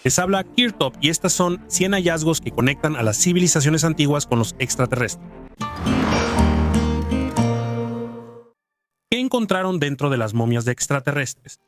Les habla Kirtop y estas son 100 hallazgos que conectan a las civilizaciones antiguas con los extraterrestres. ¿Qué encontraron dentro de las momias de extraterrestres?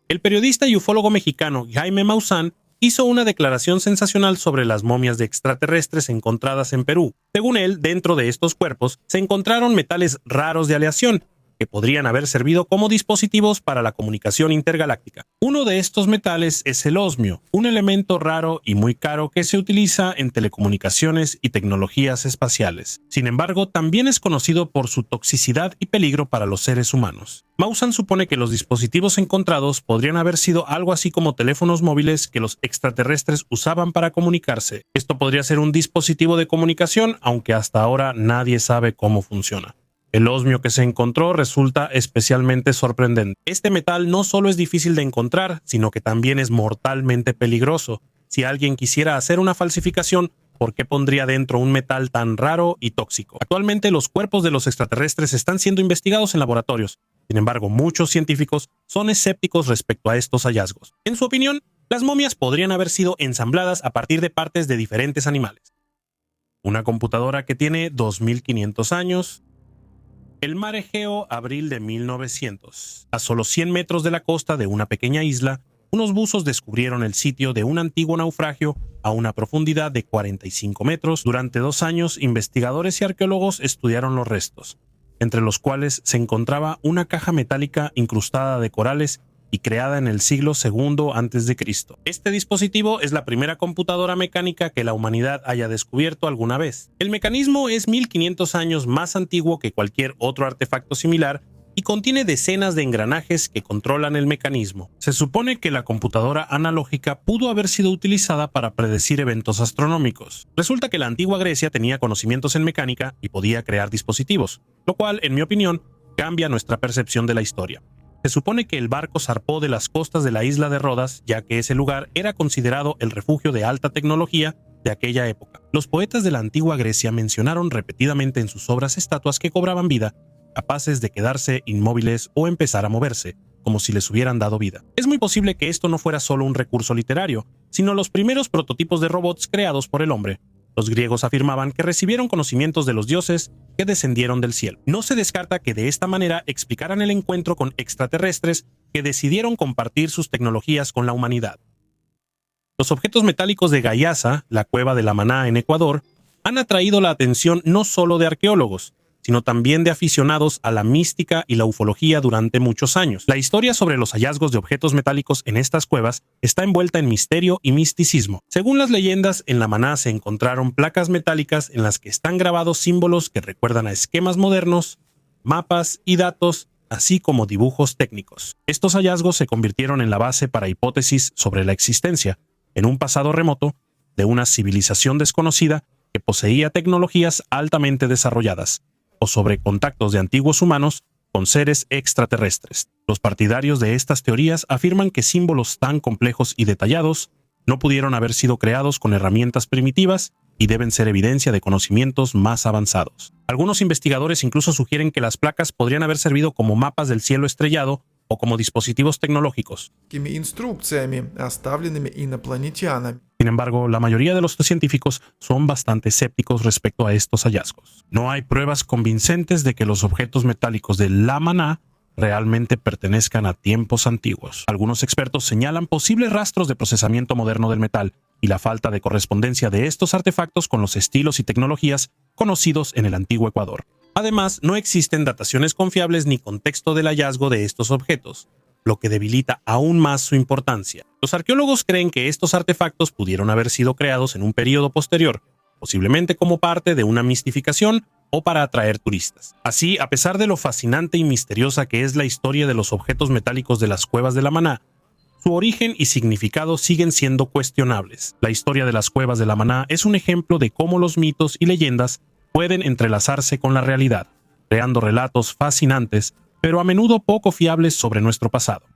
El periodista y ufólogo mexicano Jaime Maussan hizo una declaración sensacional sobre las momias de extraterrestres encontradas en Perú. Según él, dentro de estos cuerpos se encontraron metales raros de aleación, que podrían haber servido como dispositivos para la comunicación intergaláctica. Uno de estos metales es el osmio, un elemento raro y muy caro que se utiliza en telecomunicaciones y tecnologías espaciales. Sin embargo, también es conocido por su toxicidad y peligro para los seres humanos. Maussan supone que los dispositivos encontrados podrían haber sido algo así como teléfonos móviles que los extraterrestres usaban para comunicarse. Esto podría ser un dispositivo de comunicación, aunque hasta ahora nadie sabe cómo funciona. El osmio que se encontró resulta especialmente sorprendente. Este metal no solo es difícil de encontrar, sino que también es mortalmente peligroso. Si alguien quisiera hacer una falsificación, ¿por qué pondría dentro un metal tan raro y tóxico? Actualmente los cuerpos de los extraterrestres están siendo investigados en laboratorios. Sin embargo, muchos científicos son escépticos respecto a estos hallazgos. En su opinión, las momias podrían haber sido ensambladas a partir de partes de diferentes animales. Una computadora que tiene 2500 años. El mar Egeo, abril de 1900. A solo 100 metros de la costa de una pequeña isla, unos buzos descubrieron el sitio de un antiguo naufragio a una profundidad de 45 metros. Durante 2 años, investigadores y arqueólogos estudiaron los restos, entre los cuales se encontraba una caja metálica incrustada de corales y creada en el siglo II a.C. Este dispositivo es la primera computadora mecánica que la humanidad haya descubierto alguna vez. El mecanismo es 1500 años más antiguo que cualquier otro artefacto similar y contiene decenas de engranajes que controlan el mecanismo. Se supone que la computadora analógica pudo haber sido utilizada para predecir eventos astronómicos. Resulta que la antigua Grecia tenía conocimientos en mecánica y podía crear dispositivos, lo cual, en mi opinión, cambia nuestra percepción de la historia. Se supone que el barco zarpó de las costas de la isla de Rodas, ya que ese lugar era considerado el refugio de alta tecnología de aquella época. Los poetas de la antigua Grecia mencionaron repetidamente en sus obras estatuas que cobraban vida, capaces de quedarse inmóviles o empezar a moverse, como si les hubieran dado vida. Es muy posible que esto no fuera solo un recurso literario, sino los primeros prototipos de robots creados por el hombre. Los griegos afirmaban que recibieron conocimientos de los dioses que descendieron del cielo. No se descarta que de esta manera explicaran el encuentro con extraterrestres que decidieron compartir sus tecnologías con la humanidad. Los objetos metálicos de Gayasa, la cueva de la Maná en Ecuador, han atraído la atención no solo de arqueólogos, sino también de aficionados a la mística y la ufología durante muchos años. La historia sobre los hallazgos de objetos metálicos en estas cuevas está envuelta en misterio y misticismo. Según las leyendas, en la Maná se encontraron placas metálicas en las que están grabados símbolos que recuerdan a esquemas modernos, mapas y datos, así como dibujos técnicos. Estos hallazgos se convirtieron en la base para hipótesis sobre la existencia, en un pasado remoto, de una civilización desconocida que poseía tecnologías altamente desarrolladas, o sobre contactos de antiguos humanos con seres extraterrestres. Los partidarios de estas teorías afirman que símbolos tan complejos y detallados no pudieron haber sido creados con herramientas primitivas y deben ser evidencia de conocimientos más avanzados. Algunos investigadores incluso sugieren que las placas podrían haber servido como mapas del cielo estrellado o como dispositivos tecnológicos. Sin embargo, la mayoría de los científicos son bastante escépticos respecto a estos hallazgos. No hay pruebas convincentes de que los objetos metálicos de la Maná realmente pertenezcan a tiempos antiguos. Algunos expertos señalan posibles rastros de procesamiento moderno del metal y la falta de correspondencia de estos artefactos con los estilos y tecnologías conocidos en el antiguo Ecuador. Además, no existen dataciones confiables ni contexto del hallazgo de estos objetos, lo que debilita aún más su importancia. Los arqueólogos creen que estos artefactos pudieron haber sido creados en un periodo posterior, posiblemente como parte de una mistificación o para atraer turistas. Así, a pesar de lo fascinante y misteriosa que es la historia de los objetos metálicos de las cuevas de la Maná, su origen y significado siguen siendo cuestionables. La historia de las cuevas de la Maná es un ejemplo de cómo los mitos y leyendas pueden entrelazarse con la realidad, creando relatos fascinantes, pero a menudo poco fiables sobre nuestro pasado.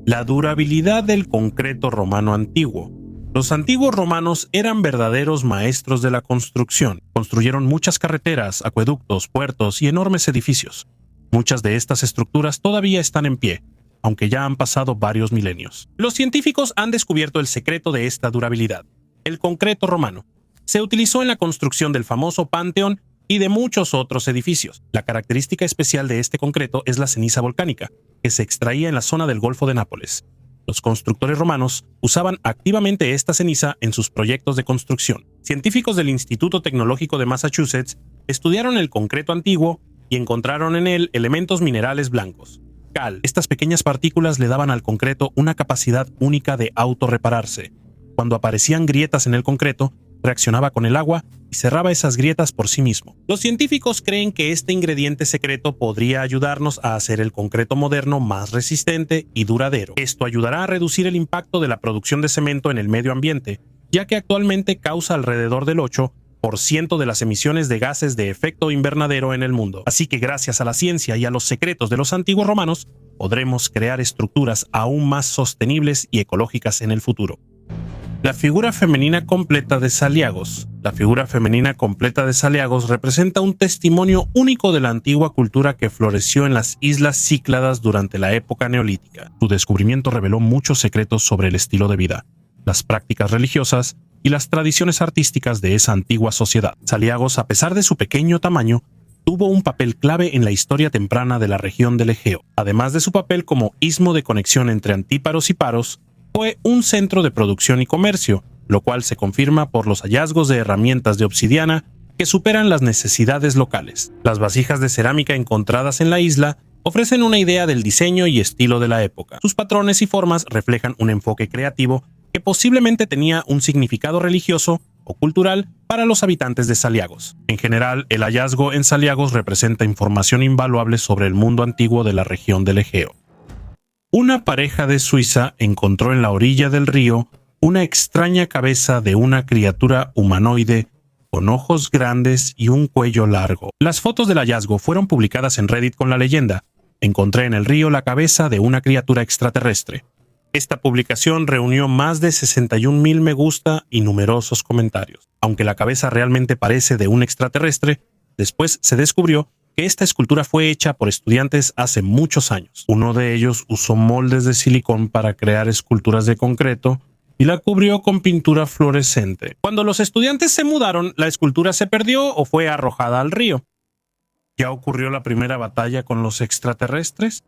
La durabilidad del concreto romano antiguo. Los antiguos romanos eran verdaderos maestros de la construcción. Construyeron muchas carreteras, acueductos, puertos y enormes edificios. Muchas de estas estructuras todavía están en pie, aunque ya han pasado varios milenios. Los científicos han descubierto el secreto de esta durabilidad: el concreto romano. Se utilizó en la construcción del famoso Panteón y de muchos otros edificios. La característica especial de este concreto es la ceniza volcánica, que se extraía en la zona del Golfo de Nápoles. Los constructores romanos usaban activamente esta ceniza en sus proyectos de construcción. Científicos del Instituto Tecnológico de Massachusetts estudiaron el concreto antiguo y encontraron en él elementos minerales blancos. Cal. Estas pequeñas partículas le daban al concreto una capacidad única de autorrepararse. Cuando aparecían grietas en el concreto, reaccionaba con el agua y cerraba esas grietas por sí mismo. Los científicos creen que este ingrediente secreto podría ayudarnos a hacer el concreto moderno más resistente y duradero. Esto ayudará a reducir el impacto de la producción de cemento en el medio ambiente, ya que actualmente causa alrededor del 8% de las emisiones de gases de efecto invernadero en el mundo. Así que gracias a la ciencia y a los secretos de los antiguos romanos, podremos crear estructuras aún más sostenibles y ecológicas en el futuro. La figura femenina completa de Saliagos. La figura femenina completa de Saliagos representa un testimonio único de la antigua cultura que floreció en las islas Cícladas durante la época neolítica. Su descubrimiento reveló muchos secretos sobre el estilo de vida, las prácticas religiosas y las tradiciones artísticas de esa antigua sociedad. Saliagos, a pesar de su pequeño tamaño, tuvo un papel clave en la historia temprana de la región del Egeo. Además de su papel como istmo de conexión entre Antíparos y Paros, fue un centro de producción y comercio, lo cual se confirma por los hallazgos de herramientas de obsidiana que superan las necesidades locales. Las vasijas de cerámica encontradas en la isla ofrecen una idea del diseño y estilo de la época. Sus patrones y formas reflejan un enfoque creativo que posiblemente tenía un significado religioso o cultural para los habitantes de Saliagos. En general, el hallazgo en Saliagos representa información invaluable sobre el mundo antiguo de la región del Egeo. Una pareja de Suiza encontró en la orilla del río una extraña cabeza de una criatura humanoide con ojos grandes y un cuello largo. Las fotos del hallazgo fueron publicadas en Reddit con la leyenda: "Encontré en el río la cabeza de una criatura extraterrestre". Esta publicación reunió más de 61,000 me gusta y numerosos comentarios. Aunque la cabeza realmente parece de un extraterrestre, después se descubrió que esta escultura fue hecha por estudiantes hace muchos años. Uno de ellos usó moldes de silicón para crear esculturas de concreto y la cubrió con pintura fluorescente. Cuando los estudiantes se mudaron, la escultura se perdió o fue arrojada al río. ¿Ya ocurrió la primera batalla con los extraterrestres?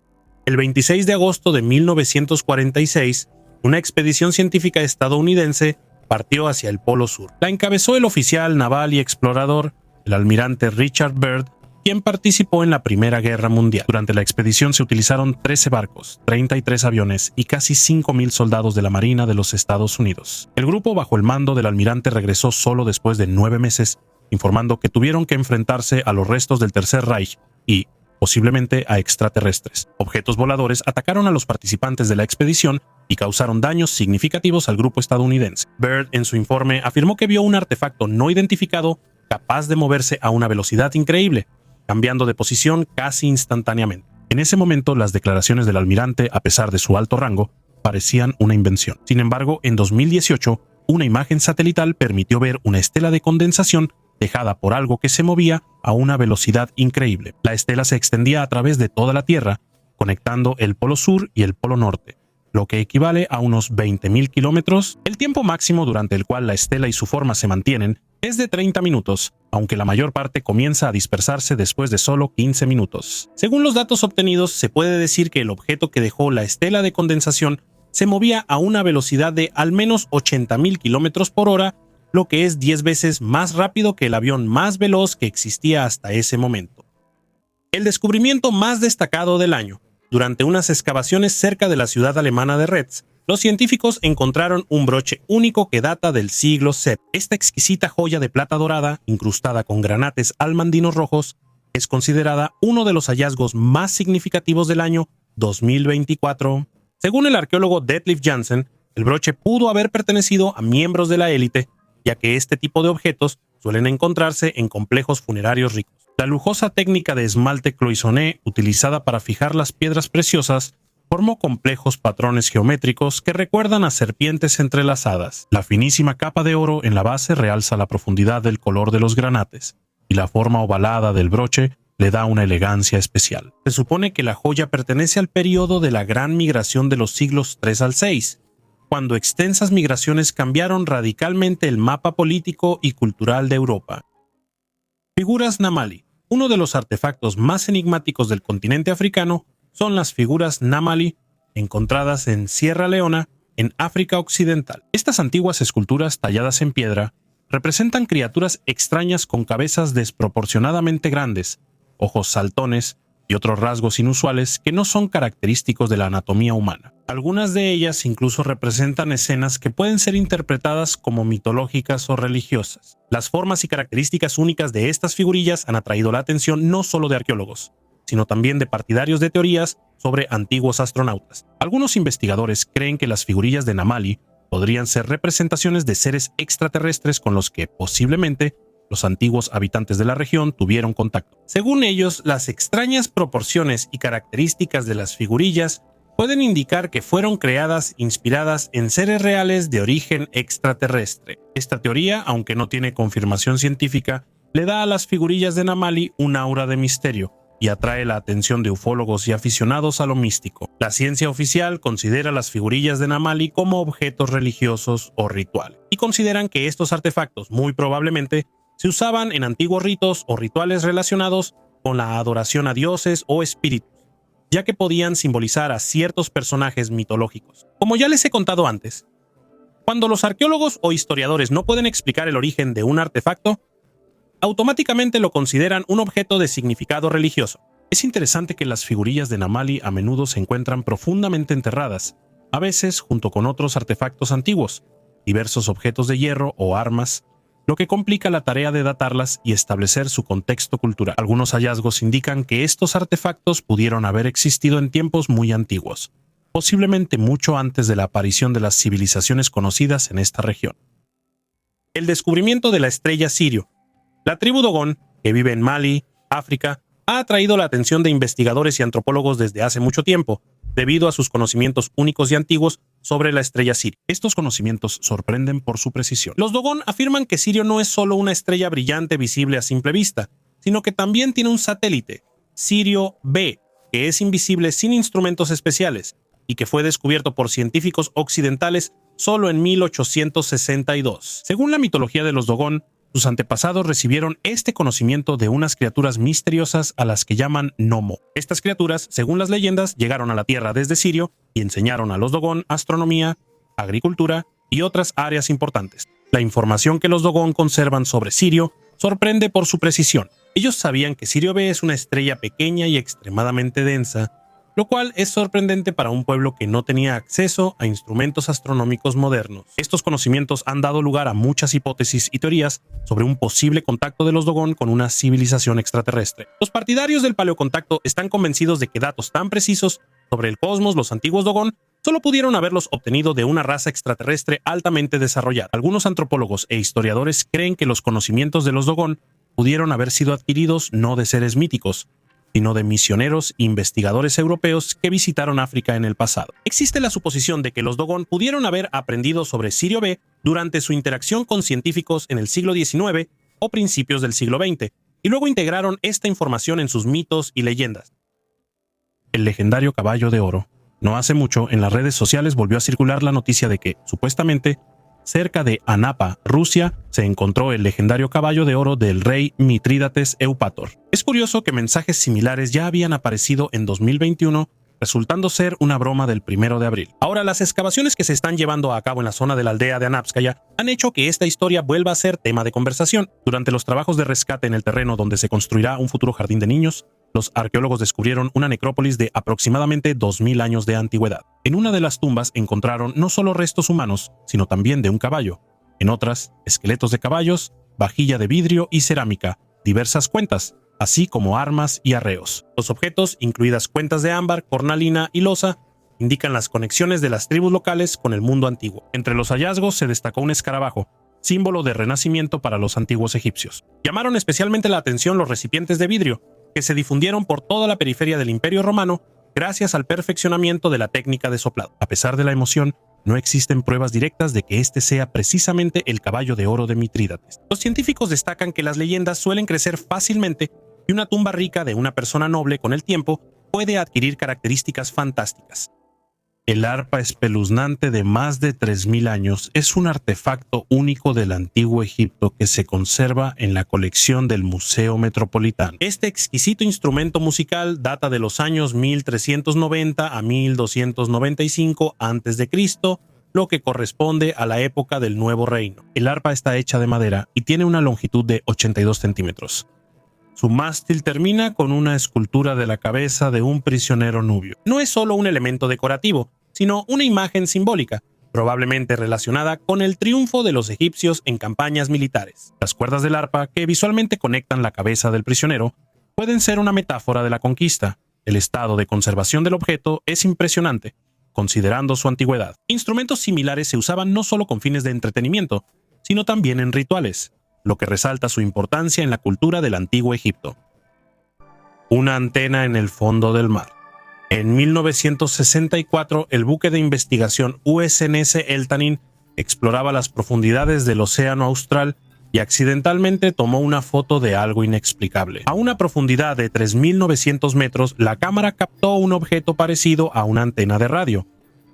El 26 de agosto de 1946, una expedición científica estadounidense partió hacia el Polo Sur. La encabezó el oficial naval y explorador, el almirante Richard Byrd, quien participó en la Primera Guerra Mundial. Durante la expedición se utilizaron 13 barcos, 33 aviones y casi 5,000 soldados de la Marina de los Estados Unidos. El grupo bajo el mando del almirante regresó solo después de 9 meses, informando que tuvieron que enfrentarse a los restos del Tercer Reich y, posiblemente, a extraterrestres. Objetos voladores atacaron a los participantes de la expedición y causaron daños significativos al grupo estadounidense. Byrd, en su informe, afirmó que vio un artefacto no identificado capaz de moverse a una velocidad increíble, cambiando de posición casi instantáneamente. En ese momento, las declaraciones del almirante, a pesar de su alto rango, parecían una invención. Sin embargo, en 2018, una imagen satelital permitió ver una estela de condensación dejada por algo que se movía a una velocidad increíble. La estela se extendía a través de toda la Tierra, conectando el Polo Sur y el Polo Norte, lo que equivale a unos 20,000 kilómetros. El tiempo máximo durante el cual la estela y su forma se mantienen es de 30 minutos, aunque la mayor parte comienza a dispersarse después de solo 15 minutos. Según los datos obtenidos, se puede decir que el objeto que dejó la estela de condensación se movía a una velocidad de al menos 80,000 kilómetros por hora, lo que es 10 veces más rápido que el avión más veloz que existía hasta ese momento. El descubrimiento más destacado del año. Durante unas excavaciones cerca de la ciudad alemana de Retz, los científicos encontraron un broche único que data del siglo VII. Esta exquisita joya de plata dorada, incrustada con granates almandinos rojos, es considerada uno de los hallazgos más significativos del año 2024. Según el arqueólogo Detlef Jansen, el broche pudo haber pertenecido a miembros de la élite, ya que este tipo de objetos suelen encontrarse en complejos funerarios ricos. La lujosa técnica de esmalte cloisonné utilizada para fijar las piedras preciosas formó complejos patrones geométricos que recuerdan a serpientes entrelazadas. La finísima capa de oro en la base realza la profundidad del color de los granates, y la forma ovalada del broche le da una elegancia especial. Se supone que la joya pertenece al periodo de la gran migración de los siglos III al VI, cuando extensas migraciones cambiaron radicalmente el mapa político y cultural de Europa. Figuras Namali. Uno de los artefactos más enigmáticos del continente africano son las figuras Namali, encontradas en Sierra Leona, en África Occidental. Estas antiguas esculturas talladas en piedra representan criaturas extrañas con cabezas desproporcionadamente grandes, ojos saltones y otros rasgos inusuales que no son característicos de la anatomía humana. Algunas de ellas incluso representan escenas que pueden ser interpretadas como mitológicas o religiosas. Las formas y características únicas de estas figurillas han atraído la atención no solo de arqueólogos, sino también de partidarios de teorías sobre antiguos astronautas. Algunos investigadores creen que las figurillas de Namali podrían ser representaciones de seres extraterrestres con los que, posiblemente, los antiguos habitantes de la región tuvieron contacto. Según ellos, las extrañas proporciones y características de las figurillas pueden indicar que fueron creadas inspiradas en seres reales de origen extraterrestre. Esta teoría, aunque no tiene confirmación científica, le da a las figurillas de Namali un aura de misterio y atrae la atención de ufólogos y aficionados a lo místico. La ciencia oficial considera las figurillas de Namali como objetos religiosos o rituales, y consideran que estos artefactos muy probablemente se usaban en antiguos ritos o rituales relacionados con la adoración a dioses o espíritus, ya que podían simbolizar a ciertos personajes mitológicos. Como ya les he contado antes, cuando los arqueólogos o historiadores no pueden explicar el origen de un artefacto, automáticamente lo consideran un objeto de significado religioso. Es interesante que las figurillas de Namali a menudo se encuentran profundamente enterradas, a veces junto con otros artefactos antiguos, diversos objetos de hierro o armas, lo que complica la tarea de datarlas y establecer su contexto cultural. Algunos hallazgos indican que estos artefactos pudieron haber existido en tiempos muy antiguos, posiblemente mucho antes de la aparición de las civilizaciones conocidas en esta región. El descubrimiento de la estrella Sirio. La tribu Dogon, que vive en Mali, África, ha atraído la atención de investigadores y antropólogos desde hace mucho tiempo, debido a sus conocimientos únicos y antiguos sobre la estrella Sirio. Estos conocimientos sorprenden por su precisión. Los Dogon afirman que Sirio no es solo una estrella brillante visible a simple vista, sino que también tiene un satélite, Sirio B, que es invisible sin instrumentos especiales y que fue descubierto por científicos occidentales solo en 1862. Según la mitología de los Dogon, sus antepasados recibieron este conocimiento de unas criaturas misteriosas a las que llaman Nomo. Estas criaturas, según las leyendas, llegaron a la Tierra desde Sirio y enseñaron a los Dogon astronomía, agricultura y otras áreas importantes. La información que los Dogon conservan sobre Sirio sorprende por su precisión. Ellos sabían que Sirio B es una estrella pequeña y extremadamente densa, lo cual es sorprendente para un pueblo que no tenía acceso a instrumentos astronómicos modernos. Estos conocimientos han dado lugar a muchas hipótesis y teorías sobre un posible contacto de los Dogon con una civilización extraterrestre. Los partidarios del paleocontacto están convencidos de que datos tan precisos sobre el cosmos, los antiguos Dogon, solo pudieron haberlos obtenido de una raza extraterrestre altamente desarrollada. Algunos antropólogos e historiadores creen que los conocimientos de los Dogon pudieron haber sido adquiridos no de seres míticos, sino de misioneros e investigadores europeos que visitaron África en el pasado. Existe la suposición de que los Dogon pudieron haber aprendido sobre Sirio B durante su interacción con científicos en el siglo XIX o principios del siglo XX, y luego integraron esta información en sus mitos y leyendas. El legendario caballo de oro. No hace mucho, en las redes sociales volvió a circular la noticia de que, supuestamente, cerca de Anapa, Rusia, se encontró el legendario caballo de oro del rey Mitrídates Eupator. Es curioso que mensajes similares ya habían aparecido en 2021, resultando ser una broma del 1 de abril. Ahora, las excavaciones que se están llevando a cabo en la zona de la aldea de Anapskaya han hecho que esta historia vuelva a ser tema de conversación. Durante los trabajos de rescate en el terreno donde se construirá un futuro jardín de niños, los arqueólogos descubrieron una necrópolis de aproximadamente 2000 años de antigüedad. En una de las tumbas encontraron no solo restos humanos, sino también de un caballo. En otras, esqueletos de caballos, vajilla de vidrio y cerámica, diversas cuentas, así como armas y arreos. Los objetos, incluidas cuentas de ámbar, cornalina y loza, indican las conexiones de las tribus locales con el mundo antiguo. Entre los hallazgos se destacó un escarabajo, símbolo de renacimiento para los antiguos egipcios. Llamaron especialmente la atención los recipientes de vidrio, que se difundieron por toda la periferia del Imperio Romano gracias al perfeccionamiento de la técnica de soplado. A pesar de la emoción, no existen pruebas directas de que este sea precisamente el caballo de oro de Mitrídates. Los científicos destacan que las leyendas suelen crecer fácilmente y una tumba rica de una persona noble con el tiempo puede adquirir características fantásticas. El arpa espeluznante de más de 3000 años es un artefacto único del antiguo Egipto que se conserva en la colección del Museo Metropolitano. Este exquisito instrumento musical data de los años 1390 a 1295 a.C., lo que corresponde a la época del Nuevo Reino. El arpa está hecha de madera y tiene una longitud de 82 centímetros. Su mástil termina con una escultura de la cabeza de un prisionero nubio. No es solo un elemento decorativo, sino una imagen simbólica, probablemente relacionada con el triunfo de los egipcios en campañas militares. Las cuerdas del arpa, que visualmente conectan la cabeza del prisionero, pueden ser una metáfora de la conquista. El estado de conservación del objeto es impresionante, considerando su antigüedad. Instrumentos similares se usaban no solo con fines de entretenimiento, sino también en rituales, lo que resalta su importancia en la cultura del antiguo Egipto. Una antena en el fondo del mar. En 1964, el buque de investigación USNS Eltanin exploraba las profundidades del Océano Austral y accidentalmente tomó una foto de algo inexplicable. A una profundidad de 3.900 metros, la cámara captó un objeto parecido a una antena de radio.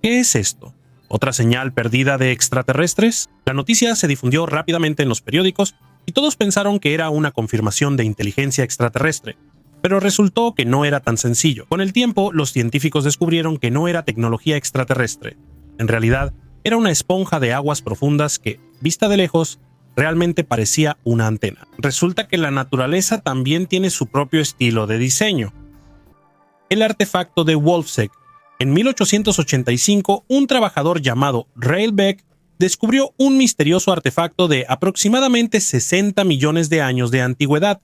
¿Qué es esto? ¿Otra señal perdida de extraterrestres? La noticia se difundió rápidamente en los periódicos y todos pensaron que era una confirmación de inteligencia extraterrestre. Pero resultó que no era tan sencillo. Con el tiempo, los científicos descubrieron que no era tecnología extraterrestre. En realidad, era una esponja de aguas profundas que, vista de lejos, realmente parecía una antena. Resulta que la naturaleza también tiene su propio estilo de diseño. El artefacto de Wolfsek. En 1885, un trabajador llamado Rayleigh descubrió un misterioso artefacto de aproximadamente 60 millones de años de antigüedad,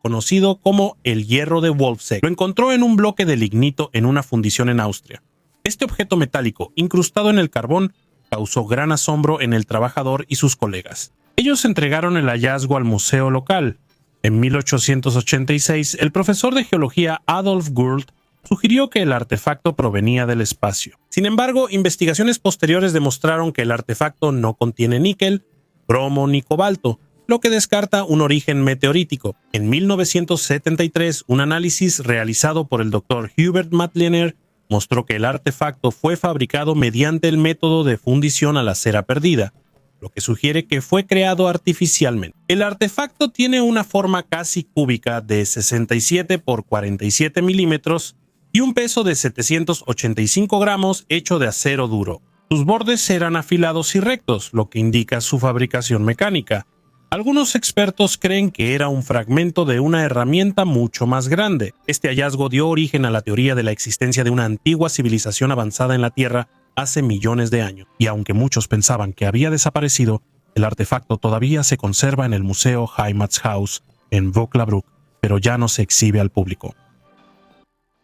conocido como el hierro de Wolfsek. Lo encontró en un bloque de lignito en una fundición en Austria. Este objeto metálico, incrustado en el carbón, causó gran asombro en el trabajador y sus colegas. Ellos entregaron el hallazgo al museo local. En 1886, el profesor de geología Adolf Gould sugirió que el artefacto provenía del espacio. Sin embargo, investigaciones posteriores demostraron que el artefacto no contiene níquel, cromo ni cobalto, lo que descarta un origen meteorítico. En 1973, un análisis realizado por el Dr. Hubert Matliner mostró que el artefacto fue fabricado mediante el método de fundición a la cera perdida, lo que sugiere que fue creado artificialmente. El artefacto tiene una forma casi cúbica de 67 por 47 milímetros y un peso de 785 gramos hecho de acero duro. Sus bordes eran afilados y rectos, lo que indica su fabricación mecánica. Algunos expertos creen que era un fragmento de una herramienta mucho más grande. Este hallazgo dio origen a la teoría de la existencia de una antigua civilización avanzada en la Tierra hace millones de años. Y aunque muchos pensaban que había desaparecido, el artefacto todavía se conserva en el Museo Heimatshaus en Vöcklabruck, pero ya no se exhibe al público.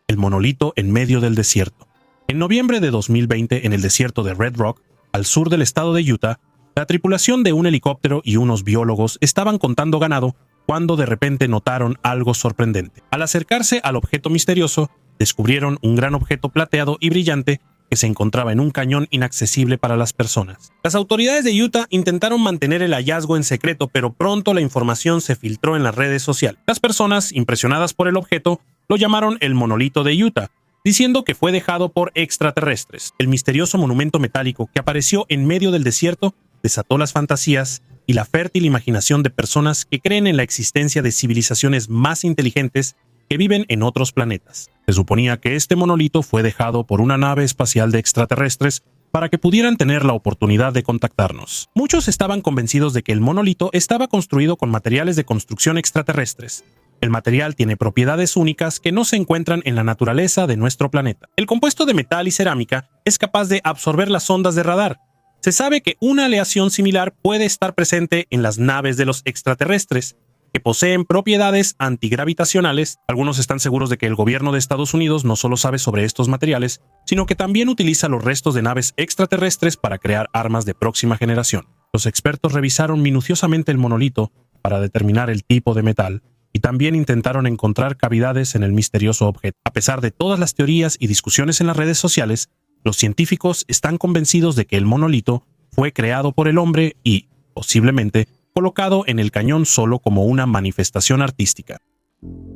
El monolito en medio del desierto. En noviembre de 2020, en el desierto de Red Rock, al sur del estado de Utah, la tripulación de un helicóptero y unos biólogos estaban contando ganado cuando de repente notaron algo sorprendente. Al acercarse al objeto misterioso, descubrieron un gran objeto plateado y brillante que se encontraba en un cañón inaccesible para las personas. Las autoridades de Utah intentaron mantener el hallazgo en secreto, pero pronto la información se filtró en las redes sociales. Las personas, impresionadas por el objeto, lo llamaron el monolito de Utah, diciendo que fue dejado por extraterrestres. El misterioso monumento metálico que apareció en medio del desierto desató las fantasías y la fértil imaginación de personas que creen en la existencia de civilizaciones más inteligentes que viven en otros planetas. Se suponía que este monolito fue dejado por una nave espacial de extraterrestres para que pudieran tener la oportunidad de contactarnos. Muchos estaban convencidos de que el monolito estaba construido con materiales de construcción extraterrestres. El material tiene propiedades únicas que no se encuentran en la naturaleza de nuestro planeta. El compuesto de metal y cerámica es capaz de absorber las ondas de radar. Se sabe que una aleación similar puede estar presente en las naves de los extraterrestres, que poseen propiedades antigravitacionales. Algunos están seguros de que el gobierno de Estados Unidos no solo sabe sobre estos materiales, sino que también utiliza los restos de naves extraterrestres para crear armas de próxima generación. Los expertos revisaron minuciosamente el monolito para determinar el tipo de metal y también intentaron encontrar cavidades en el misterioso objeto. A pesar de todas las teorías y discusiones en las redes sociales, los científicos están convencidos de que el monolito fue creado por el hombre y, posiblemente, colocado en el cañón solo como una manifestación artística.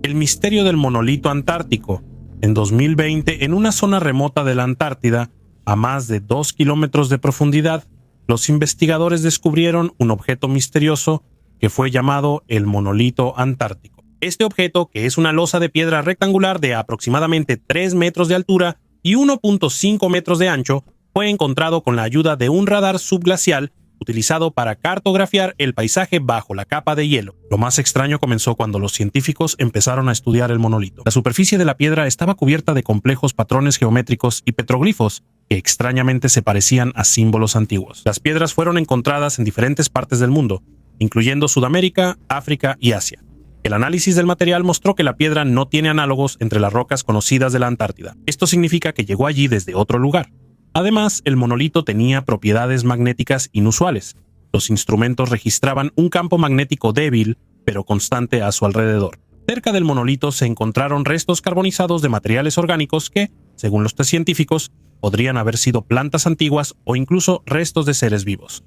El misterio del monolito antártico. En 2020, en una zona remota de la Antártida, a más de 2 kilómetros de profundidad, los investigadores descubrieron un objeto misterioso que fue llamado el monolito antártico. Este objeto, que es una losa de piedra rectangular de aproximadamente 3 metros de altura y 1.5 metros de ancho, fue encontrado con la ayuda de un radar subglacial utilizado para cartografiar el paisaje bajo la capa de hielo. Lo más extraño comenzó cuando los científicos empezaron a estudiar el monolito. La superficie de la piedra estaba cubierta de complejos patrones geométricos y petroglifos que extrañamente se parecían a símbolos antiguos. Las piedras fueron encontradas en diferentes partes del mundo, incluyendo Sudamérica, África y Asia. El análisis del material mostró que la piedra no tiene análogos entre las rocas conocidas de la Antártida. Esto significa que llegó allí desde otro lugar. Además, el monolito tenía propiedades magnéticas inusuales. Los instrumentos registraban un campo magnético débil, pero constante a su alrededor. Cerca del monolito se encontraron restos carbonizados de materiales orgánicos que, según los científicos, podrían haber sido plantas antiguas o incluso restos de seres vivos.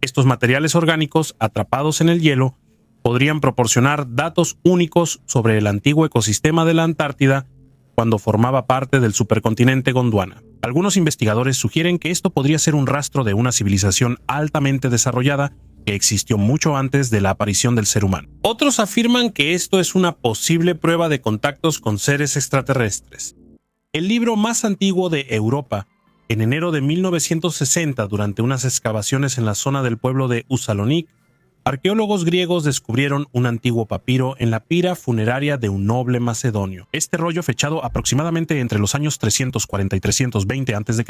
Estos materiales orgánicos, atrapados en el hielo, podrían proporcionar datos únicos sobre el antiguo ecosistema de la Antártida cuando formaba parte del supercontinente Gondwana. Algunos investigadores sugieren que esto podría ser un rastro de una civilización altamente desarrollada que existió mucho antes de la aparición del ser humano. Otros afirman que esto es una posible prueba de contactos con seres extraterrestres. El libro más antiguo de Europa, en enero de 1960, durante unas excavaciones en la zona del pueblo de Usalonik, arqueólogos griegos descubrieron un antiguo papiro en la pira funeraria de un noble macedonio. Este rollo, fechado aproximadamente entre los años 340 y 320 a.C.,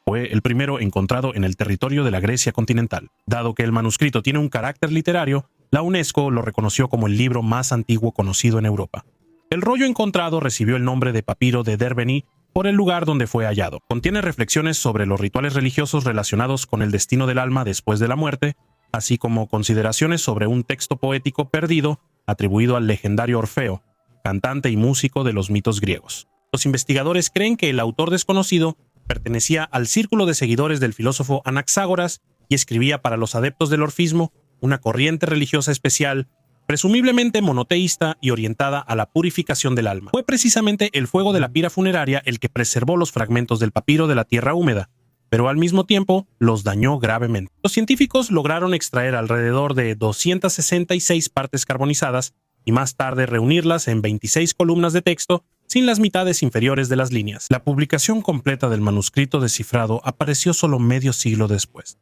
fue el primero encontrado en el territorio de la Grecia continental. Dado que el manuscrito tiene un carácter literario, la UNESCO lo reconoció como el libro más antiguo conocido en Europa. El rollo encontrado recibió el nombre de Papiro de Derbeni por el lugar donde fue hallado. Contiene reflexiones sobre los rituales religiosos relacionados con el destino del alma después de la muerte, así como consideraciones sobre un texto poético perdido atribuido al legendario Orfeo, cantante y músico de los mitos griegos. Los investigadores creen que el autor desconocido pertenecía al círculo de seguidores del filósofo Anaxágoras y escribía para los adeptos del orfismo, una corriente religiosa especial, presumiblemente monoteísta y orientada a la purificación del alma. Fue precisamente el fuego de la pira funeraria el que preservó los fragmentos del papiro de la tierra húmeda, pero al mismo tiempo los dañó gravemente. Los científicos lograron extraer alrededor de 266 partes carbonizadas y más tarde reunirlas en 26 columnas de texto sin las mitades inferiores de las líneas. La publicación completa del manuscrito descifrado apareció solo medio siglo después.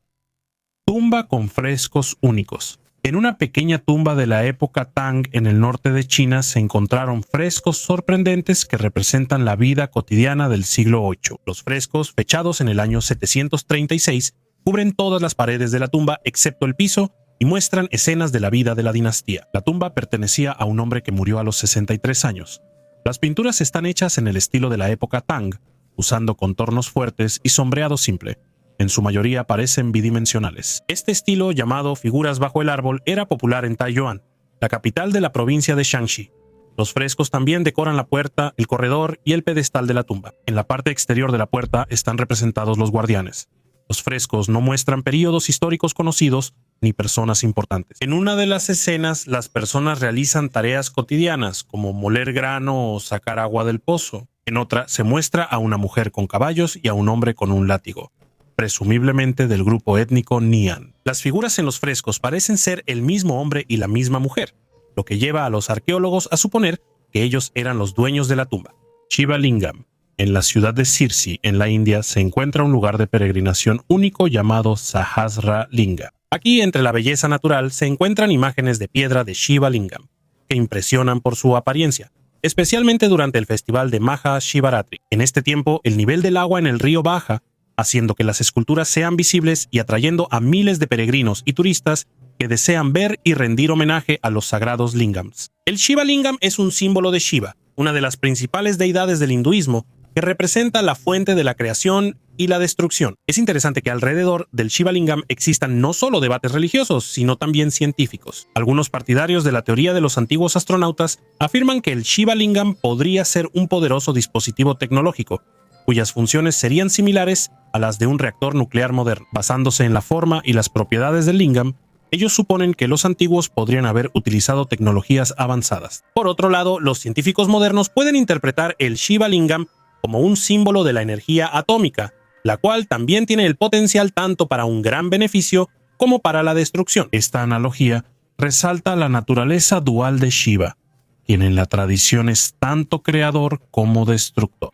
Tumba con frescos únicos. En una pequeña tumba de la época Tang en el norte de China se encontraron frescos sorprendentes que representan la vida cotidiana del siglo VIII. Los frescos, fechados en el año 736, cubren todas las paredes de la tumba excepto el piso y muestran escenas de la vida de la dinastía. La tumba pertenecía a un hombre que murió a los 63 años. Las pinturas están hechas en el estilo de la época Tang, usando contornos fuertes y sombreado simple. En su mayoría parecen bidimensionales. Este estilo, llamado figuras bajo el árbol, era popular en Taiyuan, la capital de la provincia de Shanxi. Los frescos también decoran la puerta, el corredor y el pedestal de la tumba. En la parte exterior de la puerta están representados los guardianes. Los frescos no muestran períodos históricos conocidos ni personas importantes. En una de las escenas, las personas realizan tareas cotidianas, como moler grano o sacar agua del pozo. En otra, se muestra a una mujer con caballos y a un hombre con un látigo, presumiblemente del grupo étnico Nian. Las figuras en los frescos parecen ser el mismo hombre y la misma mujer, lo que lleva a los arqueólogos a suponer que ellos eran los dueños de la tumba. Shiva Lingam. En la ciudad de Sirsi, en la India, se encuentra un lugar de peregrinación único llamado Sahasra Linga. Aquí, entre la belleza natural, se encuentran imágenes de piedra de Shiva Lingam, que impresionan por su apariencia, especialmente durante el festival de Maha Shivaratri. En este tiempo, el nivel del agua en el río baja, haciendo que las esculturas sean visibles y atrayendo a miles de peregrinos y turistas que desean ver y rendir homenaje a los sagrados lingams. El Shiva Lingam es un símbolo de Shiva, una de las principales deidades del hinduismo, que representa la fuente de la creación y la destrucción. Es interesante que alrededor del Shiva Lingam existan no solo debates religiosos, sino también científicos. Algunos partidarios de la teoría de los antiguos astronautas afirman que el Shiva Lingam podría ser un poderoso dispositivo tecnológico, cuyas funciones serían similares a las de un reactor nuclear moderno. Basándose en la forma y las propiedades del lingam, Ellos suponen que los antiguos podrían haber utilizado tecnologías avanzadas. Por otro lado, los científicos modernos pueden interpretar el Shiva Lingam como un símbolo de la energía atómica, la cual también tiene el potencial tanto para un gran beneficio como para la destrucción. Esta analogía resalta la naturaleza dual de Shiva, quien en la tradición es tanto creador como destructor.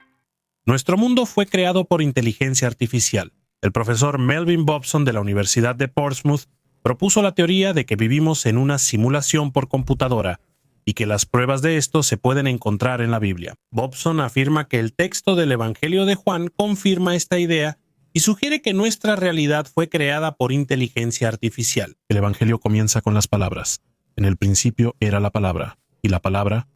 Nuestro mundo fue creado por inteligencia artificial. El profesor Melvin Bobson de la Universidad de Portsmouth propuso la teoría de que vivimos en una simulación por computadora y que las pruebas de esto se pueden encontrar en la Biblia. Bobson afirma que el texto del Evangelio de Juan confirma esta idea y sugiere que nuestra realidad fue creada por inteligencia artificial. El Evangelio comienza con las palabras: en el principio era la palabra, y la palabra...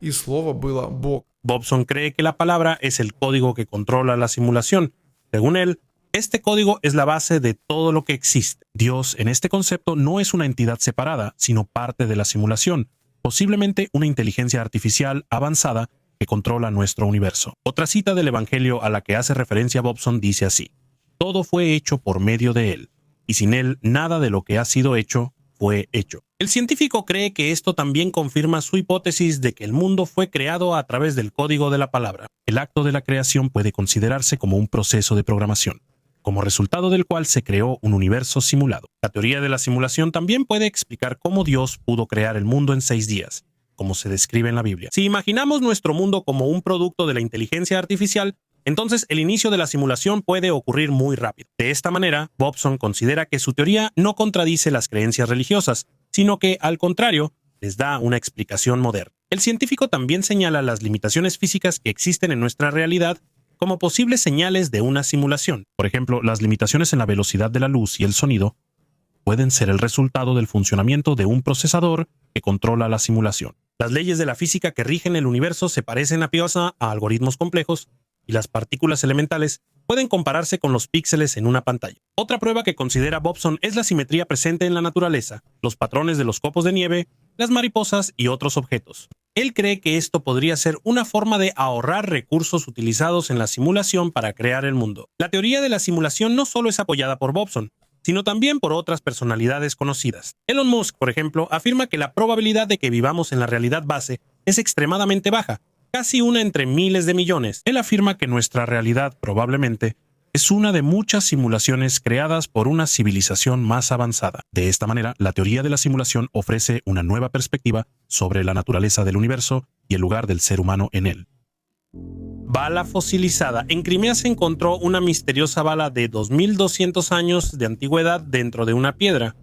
и слово было Бог. Bobson cree que la palabra es el código que controla la simulación. Según él, este código es la base de todo lo que existe. Dios, en este concepto, no es una entidad separada, sino parte de la simulación, posiblemente una inteligencia artificial avanzada que controla nuestro universo. Otra cita del Evangelio a la que hace referencia Bobson dice así: todo fue hecho por medio de él, y sin él nada de lo que ha sido hecho fue hecho. El científico cree que esto también confirma su hipótesis de que el mundo fue creado a través del código de la palabra. El acto de la creación puede considerarse como un proceso de programación, como resultado del cual se creó un universo simulado. La teoría de la simulación también puede explicar cómo Dios pudo crear el mundo en 6 días, como se describe en la Biblia. Si imaginamos nuestro mundo como un producto de la inteligencia artificial, entonces el inicio de la simulación puede ocurrir muy rápido. De esta manera, Bobson considera que su teoría no contradice las creencias religiosas, sino que, al contrario, les da una explicación moderna. El científico también señala las limitaciones físicas que existen en nuestra realidad como posibles señales de una simulación. Por ejemplo, las limitaciones en la velocidad de la luz y el sonido pueden ser el resultado del funcionamiento de un procesador que controla la simulación. Las leyes de la física que rigen el universo se parecen a algoritmos complejos, y las partículas elementales pueden compararse con los píxeles en una pantalla. Otra prueba que considera Bobson es la simetría presente en la naturaleza, los patrones de los copos de nieve, las mariposas y otros objetos. Él cree que esto podría ser una forma de ahorrar recursos utilizados en la simulación para crear el mundo. La teoría de la simulación no solo es apoyada por Bobson, sino también por otras personalidades conocidas. Elon Musk, por ejemplo, afirma que la probabilidad de que vivamos en la realidad base es extremadamente baja, casi una entre miles de millones. Él afirma que nuestra realidad probablemente es una de muchas simulaciones creadas por una civilización más avanzada. De esta manera, la teoría de la simulación ofrece una nueva perspectiva sobre la naturaleza del universo y el lugar del ser humano en él. Bala fosilizada. En Crimea se encontró una misteriosa bala de 2200 años de antigüedad dentro de una piedra.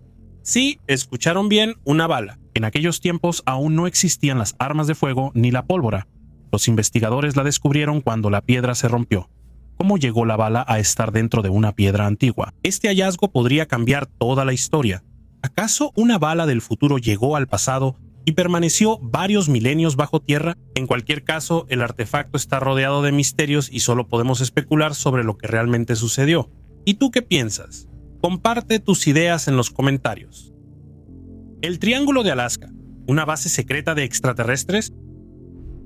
Sí, escucharon bien, una bala. En aquellos tiempos aún no existían las armas de fuego ni la pólvora. Los investigadores la descubrieron cuando la piedra se rompió. ¿Cómo llegó la bala a estar dentro de una piedra antigua? Este hallazgo podría cambiar toda la historia. ¿Acaso una bala del futuro llegó al pasado y permaneció varios milenios bajo tierra? En cualquier caso, el artefacto está rodeado de misterios y solo podemos especular sobre lo que realmente sucedió. ¿Y tú qué piensas? Comparte tus ideas en los comentarios. El Triángulo de Alaska, ¿una base secreta de extraterrestres?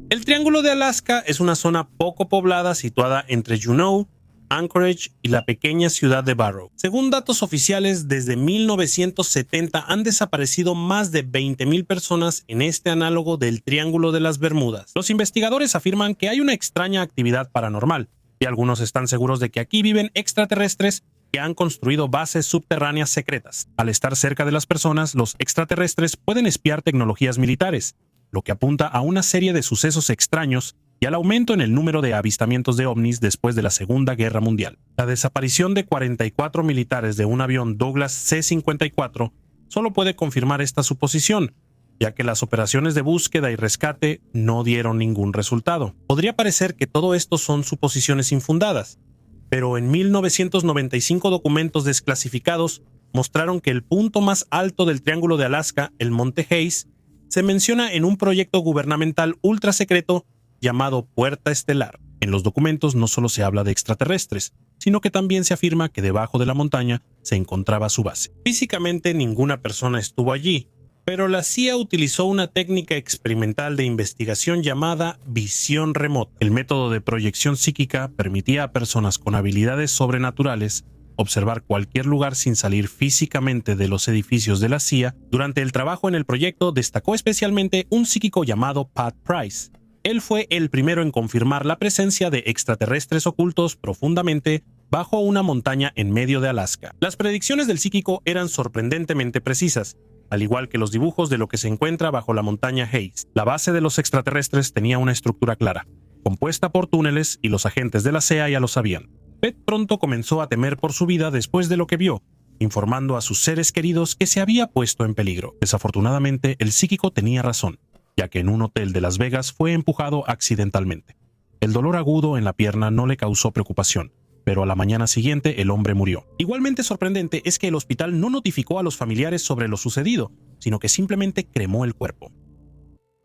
El Triángulo de Alaska es una zona poco poblada situada entre Juneau, Anchorage y la pequeña ciudad de Barrow. Según datos oficiales, desde 1970 han desaparecido más de 20,000 personas en este análogo del Triángulo de las Bermudas. Los investigadores afirman que hay una extraña actividad paranormal, y algunos están seguros de que aquí viven extraterrestres que han construido bases subterráneas secretas. Al estar cerca de las personas, los extraterrestres pueden espiar tecnologías militares, lo que apunta a una serie de sucesos extraños y al aumento en el número de avistamientos de ovnis después de la Segunda Guerra Mundial. La desaparición de 44 militares de un avión Douglas C-54 solo puede confirmar esta suposición, ya que las operaciones de búsqueda y rescate no dieron ningún resultado. Podría parecer que todo esto son suposiciones infundadas, pero en 1995 documentos desclasificados mostraron que el punto más alto del Triángulo de Alaska, el Monte Hayes, se menciona en un proyecto gubernamental ultra secreto llamado Puerta Estelar. En los documentos no solo se habla de extraterrestres, sino que también se afirma que debajo de la montaña se encontraba su base. Físicamente ninguna persona estuvo allí, pero la CIA utilizó una técnica experimental de investigación llamada visión remota. El método de proyección psíquica permitía a personas con habilidades sobrenaturales observar cualquier lugar sin salir físicamente de los edificios de la CIA, durante el trabajo en el proyecto destacó especialmente un psíquico llamado Pat Price. Él fue el primero en confirmar la presencia de extraterrestres ocultos profundamente bajo una montaña en medio de Alaska. Las predicciones del psíquico eran sorprendentemente precisas, al igual que los dibujos de lo que se encuentra bajo la montaña Hayes. La base de los extraterrestres tenía una estructura clara, compuesta por túneles, y los agentes de la CIA ya lo sabían. Pet pronto comenzó a temer por su vida después de lo que vio, informando a sus seres queridos que se había puesto en peligro. Desafortunadamente, el psíquico tenía razón, ya que en un hotel de Las Vegas fue empujado accidentalmente. El dolor agudo en la pierna no le causó preocupación, pero a la mañana siguiente el hombre murió. Igualmente sorprendente es que el hospital no notificó a los familiares sobre lo sucedido, sino que simplemente cremó el cuerpo.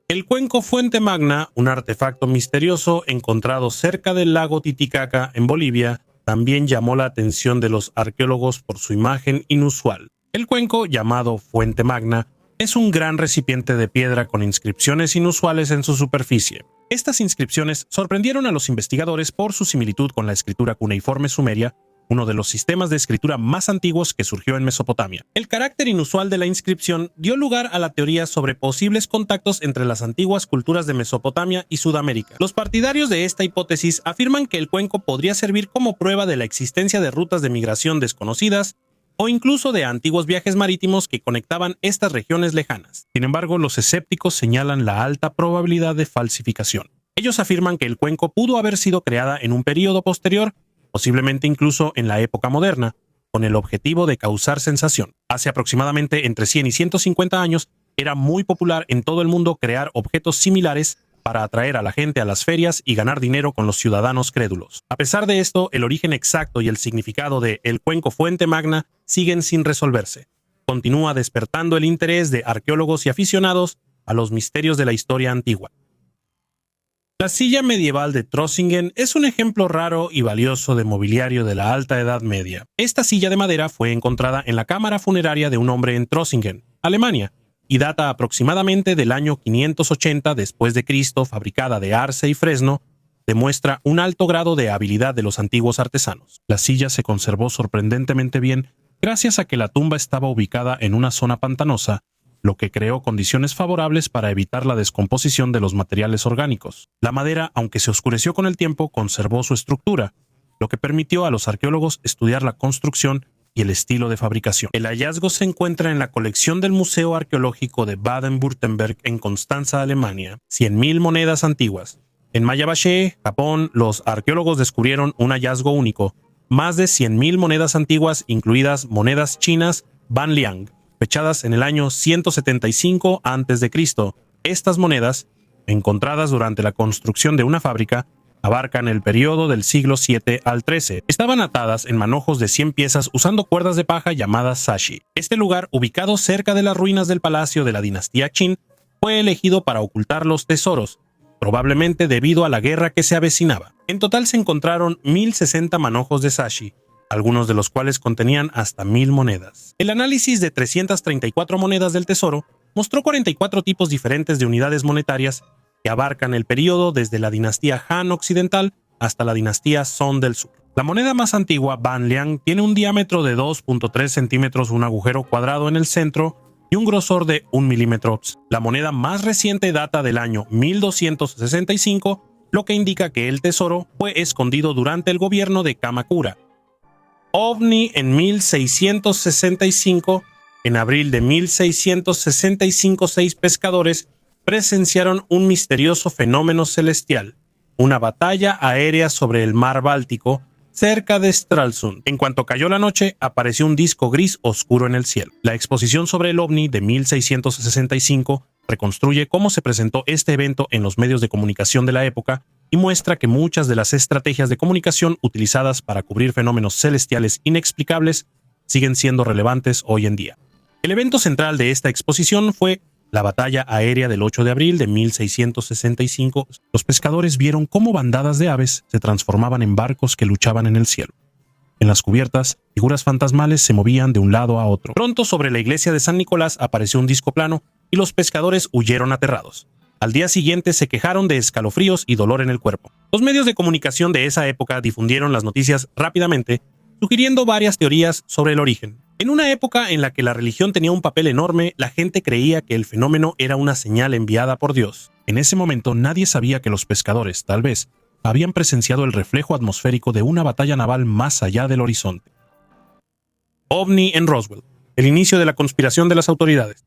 El cuenco Fuente Magna, un artefacto misterioso encontrado cerca del lago Titicaca en Bolivia, también llamó la atención de los arqueólogos por su imagen inusual. El cuenco, llamado Fuente Magna, es un gran recipiente de piedra con inscripciones inusuales en su superficie. Estas inscripciones sorprendieron a los investigadores por su similitud con la escritura cuneiforme sumeria, uno de los sistemas de escritura más antiguos que surgió en Mesopotamia. El carácter inusual de la inscripción dio lugar a la teoría sobre posibles contactos entre las antiguas culturas de Mesopotamia y Sudamérica. Los partidarios de esta hipótesis afirman que el cuenco podría servir como prueba de la existencia de rutas de migración desconocidas o incluso de antiguos viajes marítimos que conectaban estas regiones lejanas. Sin embargo, los escépticos señalan la alta probabilidad de falsificación. Ellos afirman que el cuenco pudo haber sido creada en un período posterior, posiblemente incluso en la época moderna, con el objetivo de causar sensación. Hace aproximadamente entre 100 y 150 años, era muy popular en todo el mundo crear objetos similares para atraer a la gente a las ferias y ganar dinero con los ciudadanos crédulos. A pesar de esto, el origen exacto y el significado de el cuenco Fuente Magna siguen sin resolverse. Continúa despertando el interés de arqueólogos y aficionados a los misterios de la historia antigua. La silla medieval de Trossingen es un ejemplo raro y valioso de mobiliario de la Alta Edad Media. Esta silla de madera fue encontrada en la cámara funeraria de un hombre en Trossingen, Alemania, y data aproximadamente del año 580 después de Cristo, fabricada de arce y fresno, demuestra un alto grado de habilidad de los antiguos artesanos. La silla se conservó sorprendentemente bien gracias a que la tumba estaba ubicada en una zona pantanosa, lo que creó condiciones favorables para evitar la descomposición de los materiales orgánicos. La madera, aunque se oscureció con el tiempo, conservó su estructura, lo que permitió a los arqueólogos estudiar la construcción y el estilo de fabricación. El hallazgo se encuentra en la colección del Museo Arqueológico de Baden-Württemberg en Constanza, Alemania. 100.000 monedas antiguas. En Mayabashie, Japón, los arqueólogos descubrieron un hallazgo único: más de 100.000 monedas antiguas, incluidas monedas chinas Banliang, fechadas en el año 175 a.C. Estas monedas, encontradas durante la construcción de una fábrica, abarcan el periodo del siglo VII al XIII. Estaban atadas en manojos de 100 piezas usando cuerdas de paja llamadas sashi. Este lugar, ubicado cerca de las ruinas del palacio de la dinastía Qin, fue elegido para ocultar los tesoros, probablemente debido a la guerra que se avecinaba. En total se encontraron 1.060 manojos de sashi, algunos de los cuales contenían hasta 1.000 monedas. El análisis de 334 monedas del tesoro mostró 44 tipos diferentes de unidades monetarias que abarcan el periodo desde la dinastía Han occidental hasta la dinastía Song del sur. La moneda más antigua, Banliang, tiene un diámetro de 2.3 centímetros, un agujero cuadrado en el centro y un grosor de 1 milímetro. La moneda más reciente data del año 1265, lo que indica que el tesoro fue escondido durante el gobierno de Kamakura. OVNI en 1665. En abril de 1665, 6 pescadores presenciaron un misterioso fenómeno celestial, una batalla aérea sobre el mar Báltico, cerca de Stralsund. En cuanto cayó la noche, apareció un disco gris oscuro en el cielo. La exposición sobre el OVNI de 1665 reconstruye cómo se presentó este evento en los medios de comunicación de la época y muestra que muchas de las estrategias de comunicación utilizadas para cubrir fenómenos celestiales inexplicables siguen siendo relevantes hoy en día. El evento central de esta exposición fue la batalla aérea del 8 de abril de 1665. Los pescadores vieron cómo bandadas de aves se transformaban en barcos que luchaban en el cielo. En las cubiertas, figuras fantasmales se movían de un lado a otro. Pronto, sobre la iglesia de San Nicolás apareció un disco plano y los pescadores huyeron aterrados. Al día siguiente se quejaron de escalofríos y dolor en el cuerpo. Los medios de comunicación de esa época difundieron las noticias rápidamente sugiriendo varias teorías sobre el origen. En una época en la que la religión tenía un papel enorme, la gente creía que el fenómeno era una señal enviada por Dios. En ese momento nadie sabía que los pescadores, tal vez, habían presenciado el reflejo atmosférico de una batalla naval más allá del horizonte. OVNI en Roswell. El inicio de la conspiración de las autoridades.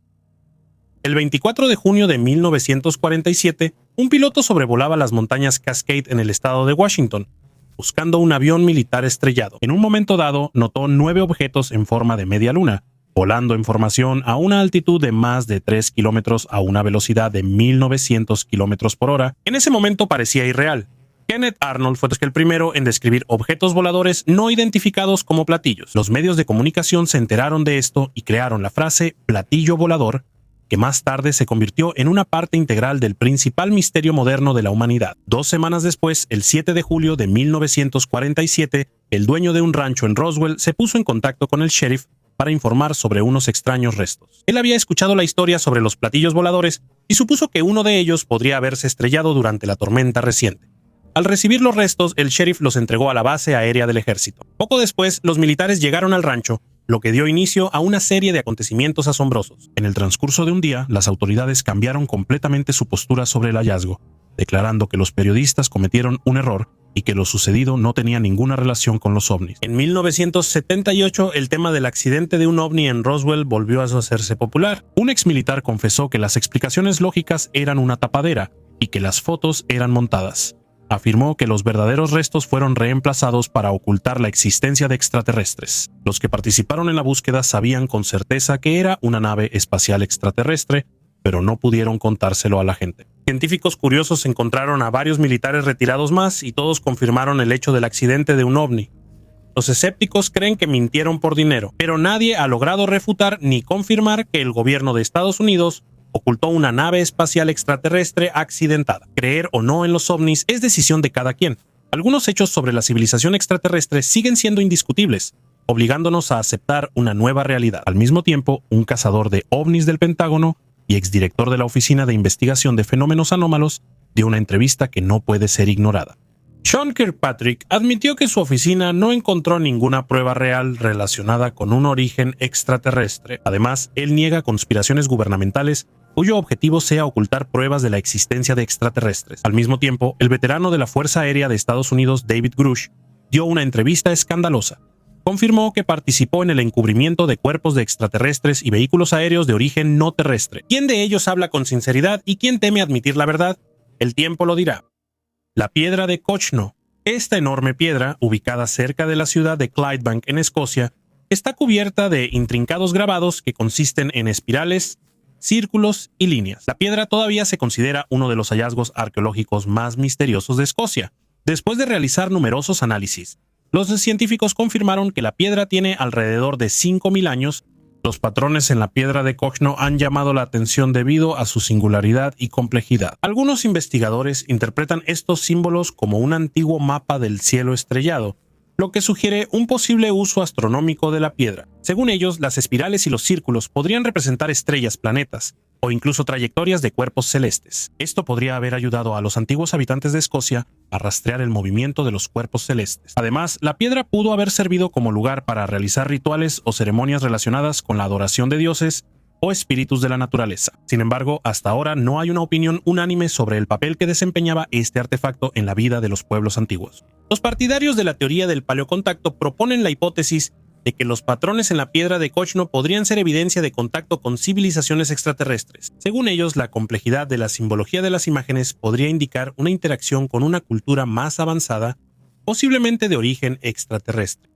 El 24 de junio de 1947, un piloto sobrevolaba las montañas Cascade en el estado de Washington, buscando un avión militar estrellado. En un momento dado, notó 9 objetos en forma de media luna, volando en formación a una altitud de más de 3 kilómetros a una velocidad de 1900 kilómetros por hora. En ese momento parecía irreal. Kenneth Arnold fue el primero en describir objetos voladores no identificados como platillos. Los medios de comunicación se enteraron de esto y crearon la frase platillo volador, que más tarde se convirtió en una parte integral del principal misterio moderno de la humanidad. 2 semanas después, el 7 de julio de 1947, el dueño de un rancho en Roswell se puso en contacto con el sheriff para informar sobre unos extraños restos. Él había escuchado la historia sobre los platillos voladores y supuso que uno de ellos podría haberse estrellado durante la tormenta reciente. Al recibir los restos, el sheriff los entregó a la base aérea del ejército. Poco después, los militares llegaron al rancho, lo que dio inicio a una serie de acontecimientos asombrosos. En el transcurso de un día, las autoridades cambiaron completamente su postura sobre el hallazgo, declarando que los periodistas cometieron un error y que lo sucedido no tenía ninguna relación con los ovnis. En 1978, el tema del accidente de un ovni en Roswell volvió a hacerse popular. Un exmilitar confesó que las explicaciones lógicas eran una tapadera y que las fotos eran montadas. Afirmó que los verdaderos restos fueron reemplazados para ocultar la existencia de extraterrestres. Los que participaron en la búsqueda sabían con certeza que era una nave espacial extraterrestre, pero no pudieron contárselo a la gente. Científicos curiosos encontraron a varios militares retirados más y todos confirmaron el hecho del accidente de un ovni. Los escépticos creen que mintieron por dinero, pero nadie ha logrado refutar ni confirmar que el gobierno de Estados Unidos ocultó una nave espacial extraterrestre accidentada. Creer o no en los ovnis es decisión de cada quien. Algunos hechos sobre la civilización extraterrestre siguen siendo indiscutibles, obligándonos a aceptar una nueva realidad. Al mismo tiempo, un cazador de ovnis del Pentágono y exdirector de la Oficina de Investigación de Fenómenos Anómalos dio una entrevista que no puede ser ignorada. Sean Kirkpatrick admitió que su oficina no encontró ninguna prueba real relacionada con un origen extraterrestre. Además, él niega conspiraciones gubernamentales cuyo objetivo sea ocultar pruebas de la existencia de extraterrestres. Al mismo tiempo, el veterano de la Fuerza Aérea de Estados Unidos, David Grush, dio una entrevista escandalosa. Confirmó que participó en el encubrimiento de cuerpos de extraterrestres y vehículos aéreos de origen no terrestre. ¿Quién de ellos habla con sinceridad y quién teme admitir la verdad? El tiempo lo dirá. La piedra de Cochno. Esta enorme piedra, ubicada cerca de la ciudad de Clydebank en Escocia, está cubierta de intrincados grabados que consisten en espirales, círculos y líneas. La piedra todavía se considera uno de los hallazgos arqueológicos más misteriosos de Escocia. Después de realizar numerosos análisis, los científicos confirmaron que la piedra tiene alrededor de 5000 años. Los patrones en la piedra de Cochno han llamado la atención debido a su singularidad y complejidad. Algunos investigadores interpretan estos símbolos como un antiguo mapa del cielo estrellado, lo que sugiere un posible uso astronómico de la piedra. Según ellos, las espirales y los círculos podrían representar estrellas, planetas, o incluso trayectorias de cuerpos celestes. Esto podría haber ayudado a los antiguos habitantes de Escocia a rastrear el movimiento de los cuerpos celestes. Además, la piedra pudo haber servido como lugar para realizar rituales o ceremonias relacionadas con la adoración de dioses o espíritus de la naturaleza. Sin embargo, hasta ahora no hay una opinión unánime sobre el papel que desempeñaba este artefacto en la vida de los pueblos antiguos. Los partidarios de la teoría del paleocontacto proponen la hipótesis de que los patrones en la piedra de Cochno podrían ser evidencia de contacto con civilizaciones extraterrestres. Según ellos, la complejidad de la simbología de las imágenes podría indicar una interacción con una cultura más avanzada, posiblemente de origen extraterrestre.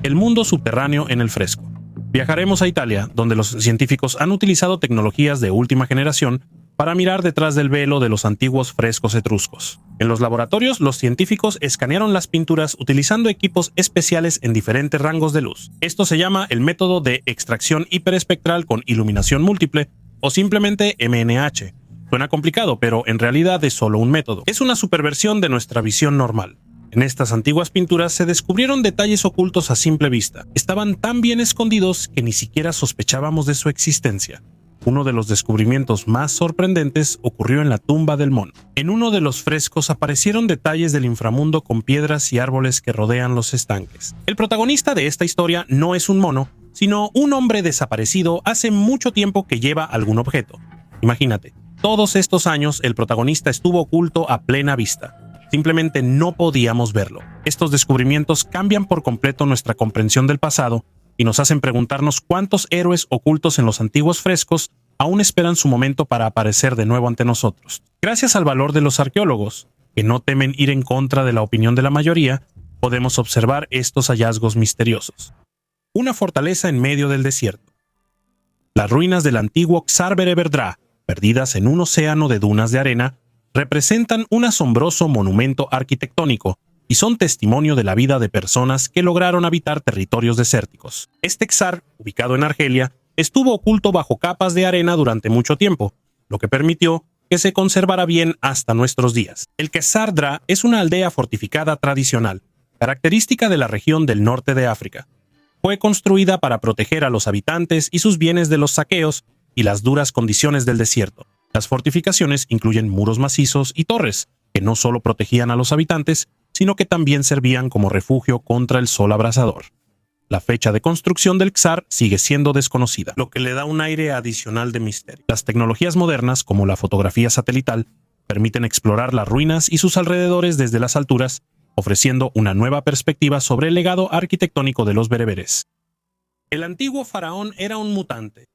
El mundo subterráneo en el fresco. Viajaremos a Italia, donde los científicos han utilizado tecnologías de última generación para mirar detrás del velo de los antiguos frescos etruscos. En los laboratorios, los científicos escanearon las pinturas utilizando equipos especiales en diferentes rangos de luz. Esto se llama el método de extracción hiperespectral con iluminación múltiple, o simplemente MNH. Suena complicado, pero en realidad es solo un método. Es una superversión de nuestra visión normal. En estas antiguas pinturas se descubrieron detalles ocultos a simple vista. Estaban tan bien escondidos que ni siquiera sospechábamos de su existencia. Uno de los descubrimientos más sorprendentes ocurrió en la tumba del mono. En uno de los frescos aparecieron detalles del inframundo con piedras y árboles que rodean los estanques. El protagonista de esta historia no es un mono, sino un hombre desaparecido hace mucho tiempo que lleva algún objeto. Imagínate, todos estos años el protagonista estuvo oculto a plena vista. Simplemente no podíamos verlo. Estos descubrimientos cambian por completo nuestra comprensión del pasado y nos hacen preguntarnos cuántos héroes ocultos en los antiguos frescos aún esperan su momento para aparecer de nuevo ante nosotros. Gracias al valor de los arqueólogos, que no temen ir en contra de la opinión de la mayoría, podemos observar estos hallazgos misteriosos. Una fortaleza en medio del desierto. Las ruinas del antiguo Ksar Bereberdra, perdidas en un océano de dunas de arena, representan un asombroso monumento arquitectónico y son testimonio de la vida de personas que lograron habitar territorios desérticos. Este Ksar, ubicado en Argelia, estuvo oculto bajo capas de arena durante mucho tiempo, lo que permitió que se conservara bien hasta nuestros días. El Ksar Dra es una aldea fortificada tradicional, característica de la región del norte de África. Fue construida para proteger a los habitantes y sus bienes de los saqueos y las duras condiciones del desierto. Las fortificaciones incluyen muros macizos y torres, que no solo protegían a los habitantes, sino que también servían como refugio contra el sol abrasador. La fecha de construcción del Ksar sigue siendo desconocida, lo que le da un aire adicional de misterio. Las tecnologías modernas, como la fotografía satelital, permiten explorar las ruinas y sus alrededores desde las alturas, ofreciendo una nueva perspectiva sobre el legado arquitectónico de los bereberes. El antiguo faraón era un mutante.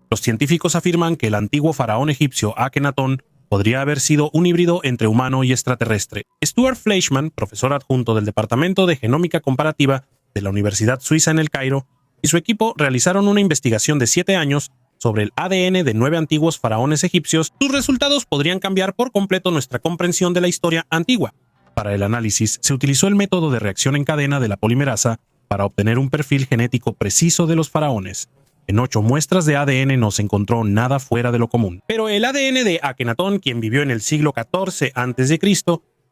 Los científicos afirman que el antiguo faraón egipcio Akenatón podría haber sido un híbrido entre humano y extraterrestre. Stuart Fleischmann, profesor adjunto del Departamento de Genómica Comparativa de la Universidad Suiza en El Cairo, y su equipo realizaron una investigación de 7 años sobre el ADN de 9 antiguos faraones egipcios. Sus resultados podrían cambiar por completo nuestra comprensión de la historia antigua. Para el análisis, se utilizó el método de reacción en cadena de la polimerasa para obtener un perfil genético preciso de los faraones. En 8 muestras de ADN no se encontró nada fuera de lo común. Pero el ADN de Akenatón, quien vivió en el siglo XIV a.C.,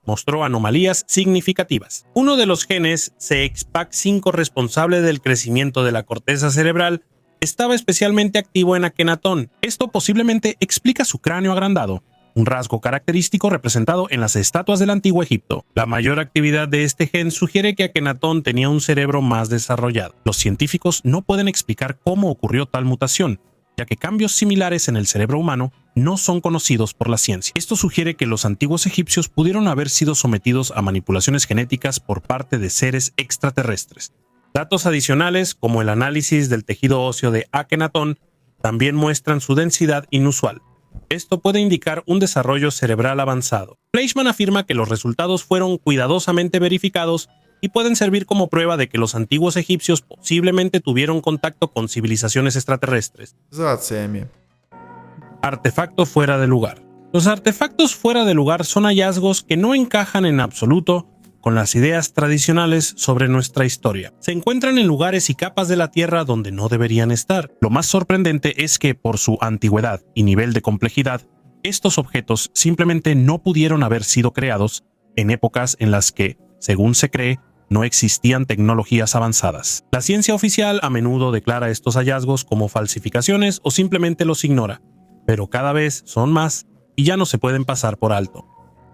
mostró anomalías significativas. Uno de los genes, CXPAC5, responsable del crecimiento de la corteza cerebral, estaba especialmente activo en Akenatón. Esto posiblemente explica su cráneo agrandado, un rasgo característico representado en las estatuas del antiguo Egipto. La mayor actividad de este gen sugiere que Akenatón tenía un cerebro más desarrollado. Los científicos no pueden explicar cómo ocurrió tal mutación, ya que cambios similares en el cerebro humano no son conocidos por la ciencia. Esto sugiere que los antiguos egipcios pudieron haber sido sometidos a manipulaciones genéticas por parte de seres extraterrestres. Datos adicionales, como el análisis del tejido óseo de Akenatón, también muestran su densidad inusual. Esto puede indicar un desarrollo cerebral avanzado. Fleischmann afirma que los resultados fueron cuidadosamente verificados y pueden servir como prueba de que los antiguos egipcios posiblemente tuvieron contacto con civilizaciones extraterrestres. Artefacto fuera de lugar. Los artefactos fuera de lugar son hallazgos que no encajan en absoluto con las ideas tradicionales sobre nuestra historia. Se encuentran en lugares y capas de la Tierra donde no deberían estar. Lo más sorprendente es que, por su antigüedad y nivel de complejidad, estos objetos simplemente no pudieron haber sido creados en épocas en las que, según se cree, no existían tecnologías avanzadas. La ciencia oficial a menudo declara estos hallazgos como falsificaciones o simplemente los ignora, pero cada vez son más y ya no se pueden pasar por alto.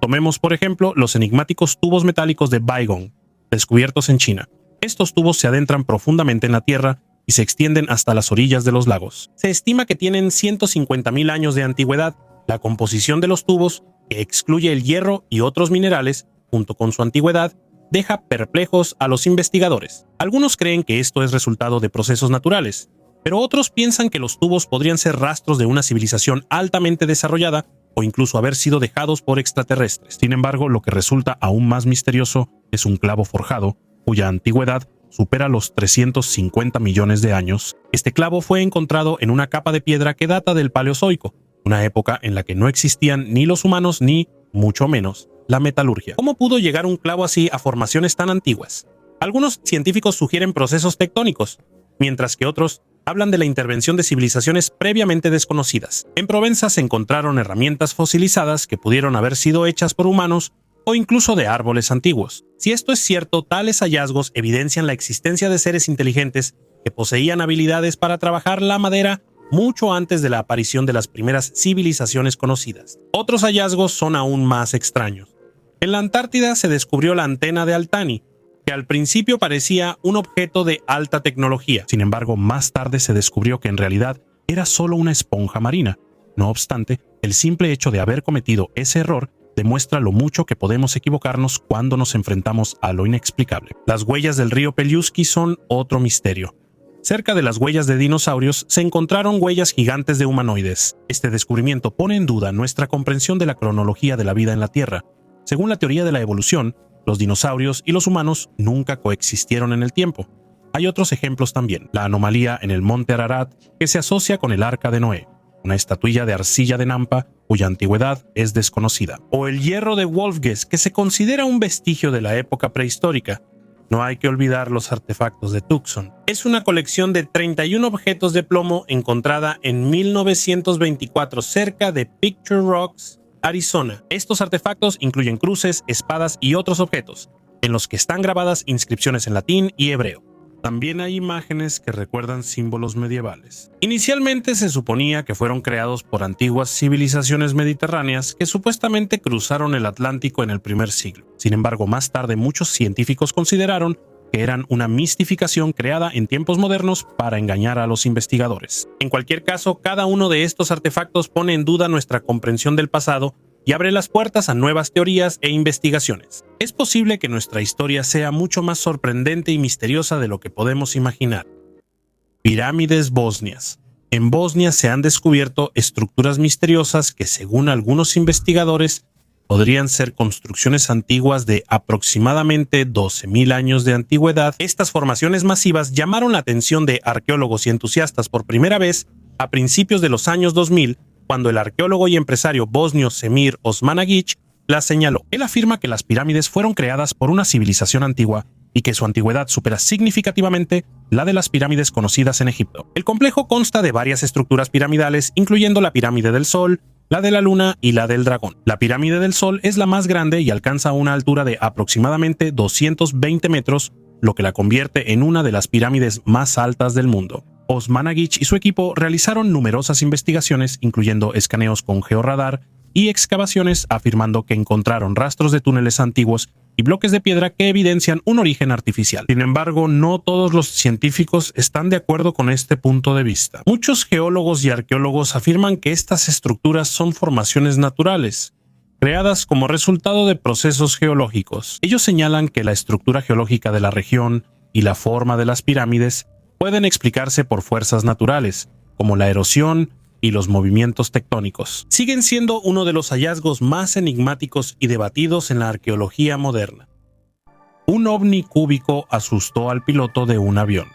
Tomemos, por ejemplo, los enigmáticos tubos metálicos de Baigong, descubiertos en China. Estos tubos se adentran profundamente en la Tierra y se extienden hasta las orillas de los lagos. Se estima que tienen 150.000 años de antigüedad. La composición de los tubos, que excluye el hierro y otros minerales, junto con su antigüedad, deja perplejos a los investigadores. Algunos creen que esto es resultado de procesos naturales, pero otros piensan que los tubos podrían ser rastros de una civilización altamente desarrollada o incluso haber sido dejados por extraterrestres. Sin embargo, lo que resulta aún más misterioso es un clavo forjado, cuya antigüedad supera los 350 millones de años. Este clavo fue encontrado en una capa de piedra que data del Paleozoico, una época en la que no existían ni los humanos ni, mucho menos, la metalurgia. ¿Cómo pudo llegar un clavo así a formaciones tan antiguas? Algunos científicos sugieren procesos tectónicos, mientras que otros hablan de la intervención de civilizaciones previamente desconocidas. En Provenza se encontraron herramientas fosilizadas que pudieron haber sido hechas por humanos o incluso de árboles antiguos. Si esto es cierto, tales hallazgos evidencian la existencia de seres inteligentes que poseían habilidades para trabajar la madera mucho antes de la aparición de las primeras civilizaciones conocidas. Otros hallazgos son aún más extraños. En la Antártida se descubrió la antena de Altani, que al principio parecía un objeto de alta tecnología. Sin embargo, más tarde se descubrió que en realidad era solo una esponja marina. No obstante, el simple hecho de haber cometido ese error demuestra lo mucho que podemos equivocarnos cuando nos enfrentamos a lo inexplicable. Las huellas del río Peliusky son otro misterio. Cerca de las huellas de dinosaurios se encontraron huellas gigantes de humanoides. Este descubrimiento pone en duda nuestra comprensión de la cronología de la vida en la Tierra. Según la teoría de la evolución, los dinosaurios y los humanos nunca coexistieron en el tiempo. Hay otros ejemplos también. La anomalía en el monte Ararat, que se asocia con el Arca de Noé, una estatuilla de arcilla de Nampa cuya antigüedad es desconocida, o el hierro de Wolfges, que se considera un vestigio de la época prehistórica. No hay que olvidar los artefactos de Tucson. Es una colección de 31 objetos de plomo encontrada en 1924 cerca de Picture Rocks, Arizona. Estos artefactos incluyen cruces, espadas y otros objetos, en los que están grabadas inscripciones en latín y hebreo. También hay imágenes que recuerdan símbolos medievales. Inicialmente se suponía que fueron creados por antiguas civilizaciones mediterráneas que supuestamente cruzaron el Atlántico en el primer siglo. Sin embargo, más tarde muchos científicos consideraron que eran una mistificación creada en tiempos modernos para engañar a los investigadores. En cualquier caso, cada uno de estos artefactos pone en duda nuestra comprensión del pasado y abre las puertas a nuevas teorías e investigaciones. Es posible que nuestra historia sea mucho más sorprendente y misteriosa de lo que podemos imaginar. Pirámides bosnias. En Bosnia se han descubierto estructuras misteriosas que, según algunos investigadores, podrían ser construcciones antiguas de aproximadamente 12.000 años de antigüedad. Estas formaciones masivas llamaron la atención de arqueólogos y entusiastas por primera vez a principios de los años 2000, cuando el arqueólogo y empresario bosnio Semir Osmanagić las señaló. Él afirma que las pirámides fueron creadas por una civilización antigua y que su antigüedad supera significativamente la de las pirámides conocidas en Egipto. El complejo consta de varias estructuras piramidales, incluyendo la pirámide del Sol, la de la Luna y la del Dragón. La pirámide del Sol es la más grande y alcanza una altura de aproximadamente 220 metros, lo que la convierte en una de las pirámides más altas del mundo. Osmanagić y su equipo realizaron numerosas investigaciones, incluyendo escaneos con georradar y excavaciones, afirmando que encontraron rastros de túneles antiguos y bloques de piedra que evidencian un origen artificial. Sin embargo, no todos los científicos están de acuerdo con este punto de vista. Muchos geólogos y arqueólogos afirman que estas estructuras son formaciones naturales, creadas como resultado de procesos geológicos. Ellos señalan que la estructura geológica de la región y la forma de las pirámides pueden explicarse por fuerzas naturales, como la erosión y los movimientos tectónicos. Siguen siendo uno de los hallazgos más enigmáticos y debatidos en la arqueología moderna. Un ovni cúbico asustó al piloto de un avión.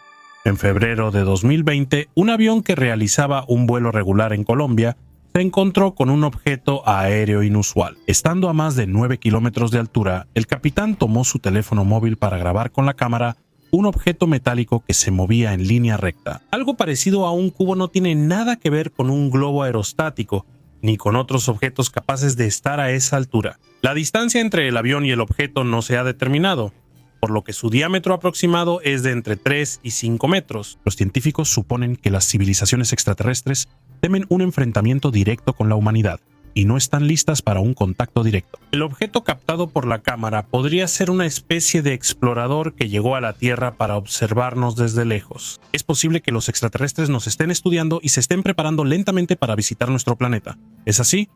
En febrero de 2020, un avión que realizaba un vuelo regular en Colombia se encontró con un objeto aéreo inusual. Estando a más de 9 kilómetros de altura, el capitán tomó su teléfono móvil para grabar con la cámara un objeto metálico que se movía en línea recta. Algo parecido a un cubo no tiene nada que ver con un globo aerostático, ni con otros objetos capaces de estar a esa altura. La distancia entre el avión y el objeto no se ha determinado, por lo que su diámetro aproximado es de entre 3 y 5 metros. Los científicos suponen que las civilizaciones extraterrestres temen un enfrentamiento directo con la humanidad y no están listas para un contacto directo. El objeto captado por la cámara podría ser una especie de explorador que llegó a la Tierra para observarnos desde lejos. Es posible que los extraterrestres nos estén estudiando y se estén preparando lentamente para visitar nuestro planeta. ¿Es así?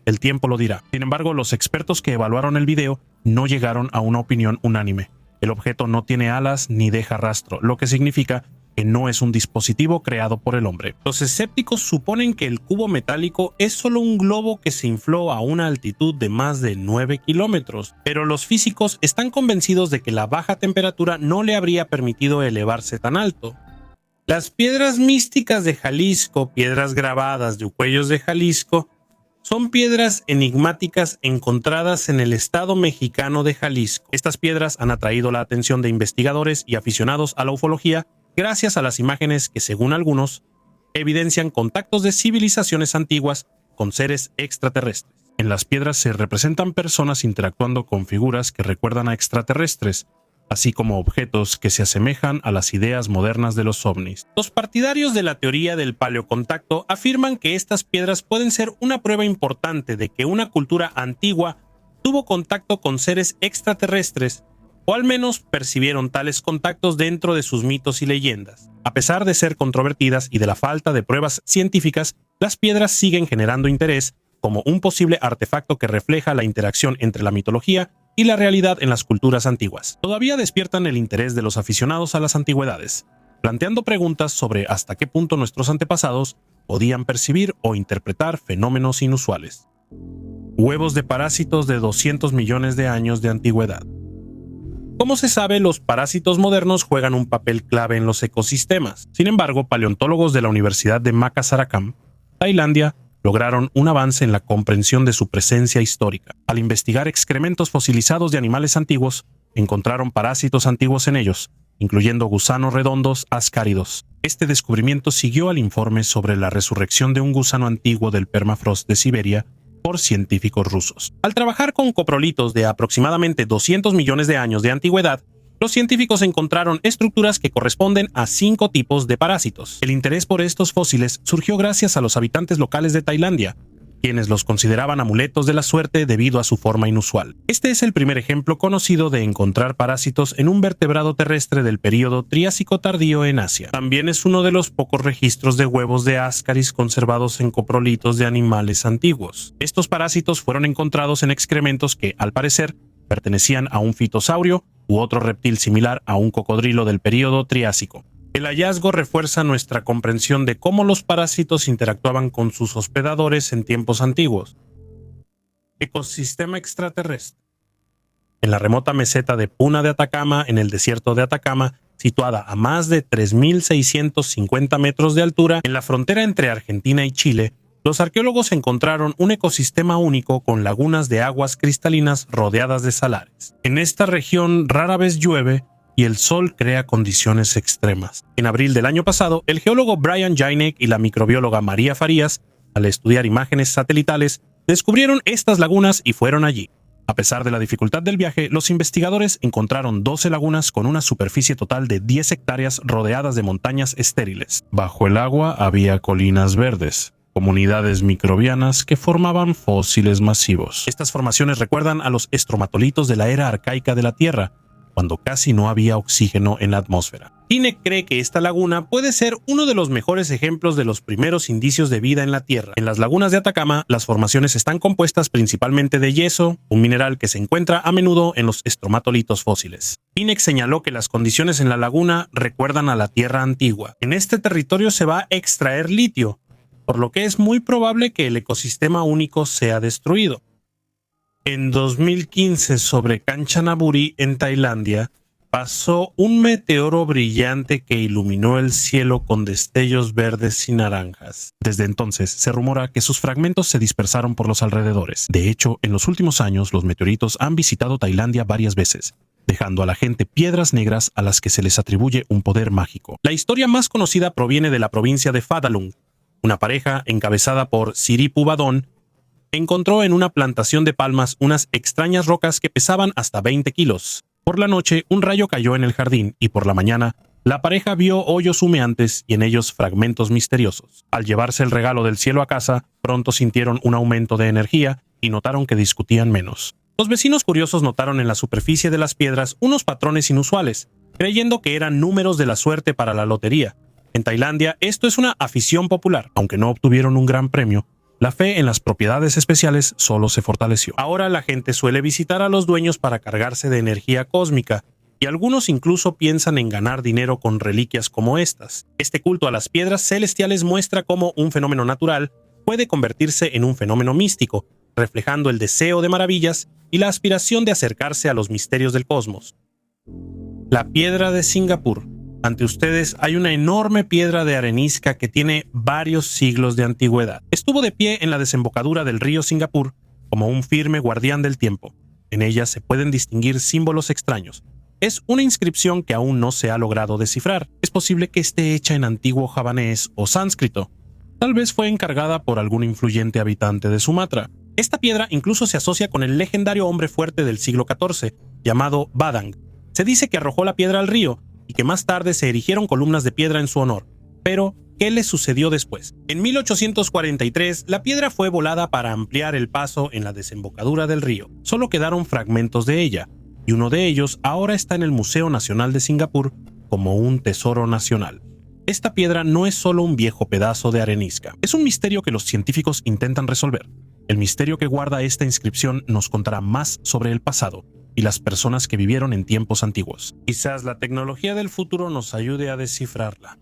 El tiempo lo dirá. Sin embargo, los expertos que evaluaron el video no llegaron a una opinión unánime. El objeto no tiene alas ni deja rastro, lo que significa que no es un dispositivo creado por el hombre. Los escépticos suponen que el cubo metálico es solo un globo que se infló a una altitud de más de 9 kilómetros, pero los físicos están convencidos de que la baja temperatura no le habría permitido elevarse tan alto. Las piedras místicas de Jalisco, piedras grabadas de Huellos de Jalisco, son piedras enigmáticas encontradas en el estado mexicano de Jalisco. Estas piedras han atraído la atención de investigadores y aficionados a la ufología gracias a las imágenes que, según algunos, evidencian contactos de civilizaciones antiguas con seres extraterrestres. En las piedras se representan personas interactuando con figuras que recuerdan a extraterrestres, así como objetos que se asemejan a las ideas modernas de los ovnis. Los partidarios de la teoría del paleocontacto afirman que estas piedras pueden ser una prueba importante de que una cultura antigua tuvo contacto con seres extraterrestres, o al menos percibieron tales contactos dentro de sus mitos y leyendas. A pesar de ser controvertidas y de la falta de pruebas científicas, las piedras siguen generando interés como un posible artefacto que refleja la interacción entre la mitología y la realidad en las culturas antiguas. Todavía despiertan el interés de los aficionados a las antigüedades, planteando preguntas sobre hasta qué punto nuestros antepasados podían percibir o interpretar fenómenos inusuales. Huevos de parásitos de 200 millones de años de antigüedad. Como se sabe, los parásitos modernos juegan un papel clave en los ecosistemas. Sin embargo, paleontólogos de la Universidad de Makassar, Tailandia, lograron un avance en la comprensión de su presencia histórica. Al investigar excrementos fosilizados de animales antiguos, encontraron parásitos antiguos en ellos, incluyendo gusanos redondos ascáridos. Este descubrimiento siguió al informe sobre la resurrección de un gusano antiguo del permafrost de Siberia por científicos rusos. Al trabajar con coprolitos de aproximadamente 200 millones de años de antigüedad, los científicos encontraron estructuras que corresponden a 5 tipos de parásitos. El interés por estos fósiles surgió gracias a los habitantes locales de Tailandia, quienes los consideraban amuletos de la suerte debido a su forma inusual. Este es el primer ejemplo conocido de encontrar parásitos en un vertebrado terrestre del período Triásico tardío en Asia. También es uno de los pocos registros de huevos de ascaris conservados en coprolitos de animales antiguos. Estos parásitos fueron encontrados en excrementos que, al parecer, pertenecían a un fitosaurio u otro reptil similar a un cocodrilo del período Triásico. El hallazgo refuerza nuestra comprensión de cómo los parásitos interactuaban con sus hospedadores en tiempos antiguos. Ecosistema extraterrestre. En la remota meseta de Puna de Atacama, en el desierto de Atacama, situada a más de 3.650 metros de altura, en la frontera entre Argentina y Chile, los arqueólogos encontraron un ecosistema único con lagunas de aguas cristalinas rodeadas de salares. En esta región rara vez llueve, y el sol crea condiciones extremas. En abril del año pasado, el geólogo Brian Jainek y la microbióloga María Farías, al estudiar imágenes satelitales, descubrieron estas lagunas y fueron allí. A pesar de la dificultad del viaje, los investigadores encontraron 12 lagunas con una superficie total de 10 hectáreas rodeadas de montañas estériles. Bajo el agua había colinas verdes, comunidades microbianas que formaban fósiles masivos. Estas formaciones recuerdan a los estromatolitos de la era arcaica de la Tierra, cuando casi no había oxígeno en la atmósfera. Hinek cree que esta laguna puede ser uno de los mejores ejemplos de los primeros indicios de vida en la Tierra. En las lagunas de Atacama, las formaciones están compuestas principalmente de yeso, un mineral que se encuentra a menudo en los estromatolitos fósiles. Hinek señaló que las condiciones en la laguna recuerdan a la Tierra antigua. En este territorio se va a extraer litio, por lo que es muy probable que el ecosistema único sea destruido. En 2015, sobre Kanchanaburi, en Tailandia, pasó un meteoro brillante que iluminó el cielo con destellos verdes y naranjas. Desde entonces, se rumora que sus fragmentos se dispersaron por los alrededores. De hecho, en los últimos años, los meteoritos han visitado Tailandia varias veces, dejando a la gente piedras negras a las que se les atribuye un poder mágico. La historia más conocida proviene de la provincia de Phatthalung. Una pareja, encabezada por Siripu Badon, encontró en una plantación de palmas unas extrañas rocas que pesaban hasta 20 kilos. Por la noche, un rayo cayó en el jardín y por la mañana, la pareja vio hoyos humeantes y en ellos fragmentos misteriosos. Al llevarse el regalo del cielo a casa, pronto sintieron un aumento de energía y notaron que discutían menos. Los vecinos curiosos notaron en la superficie de las piedras unos patrones inusuales, creyendo que eran números de la suerte para la lotería. En Tailandia, esto es una afición popular, aunque no obtuvieron un gran premio. La fe en las propiedades especiales solo se fortaleció. Ahora la gente suele visitar a los dueños para cargarse de energía cósmica, y algunos incluso piensan en ganar dinero con reliquias como estas. Este culto a las piedras celestiales muestra cómo un fenómeno natural puede convertirse en un fenómeno místico, reflejando el deseo de maravillas y la aspiración de acercarse a los misterios del cosmos. La piedra de Singapur. Ante ustedes hay una enorme piedra de arenisca que tiene varios siglos de antigüedad. Estuvo de pie en la desembocadura del río Singapur como un firme guardián del tiempo. En ella se pueden distinguir símbolos extraños. Es una inscripción que aún no se ha logrado descifrar. Es posible que esté hecha en antiguo javanés o sánscrito. Tal vez fue encargada por algún influyente habitante de Sumatra. Esta piedra incluso se asocia con el legendario hombre fuerte del siglo XIV, llamado Badang, Se dice que arrojó la piedra al río y que más tarde se erigieron columnas de piedra en su honor. Pero, ¿qué le sucedió después? En 1843, la piedra fue volada para ampliar el paso en la desembocadura del río. Solo quedaron fragmentos de ella, y uno de ellos ahora está en el Museo Nacional de Singapur como un tesoro nacional. Esta piedra no es solo un viejo pedazo de arenisca, es un misterio que los científicos intentan resolver. El misterio que guarda esta inscripción nos contará más sobre el pasado y las personas que vivieron en tiempos antiguos. Quizás la tecnología del futuro nos ayude a descifrarla.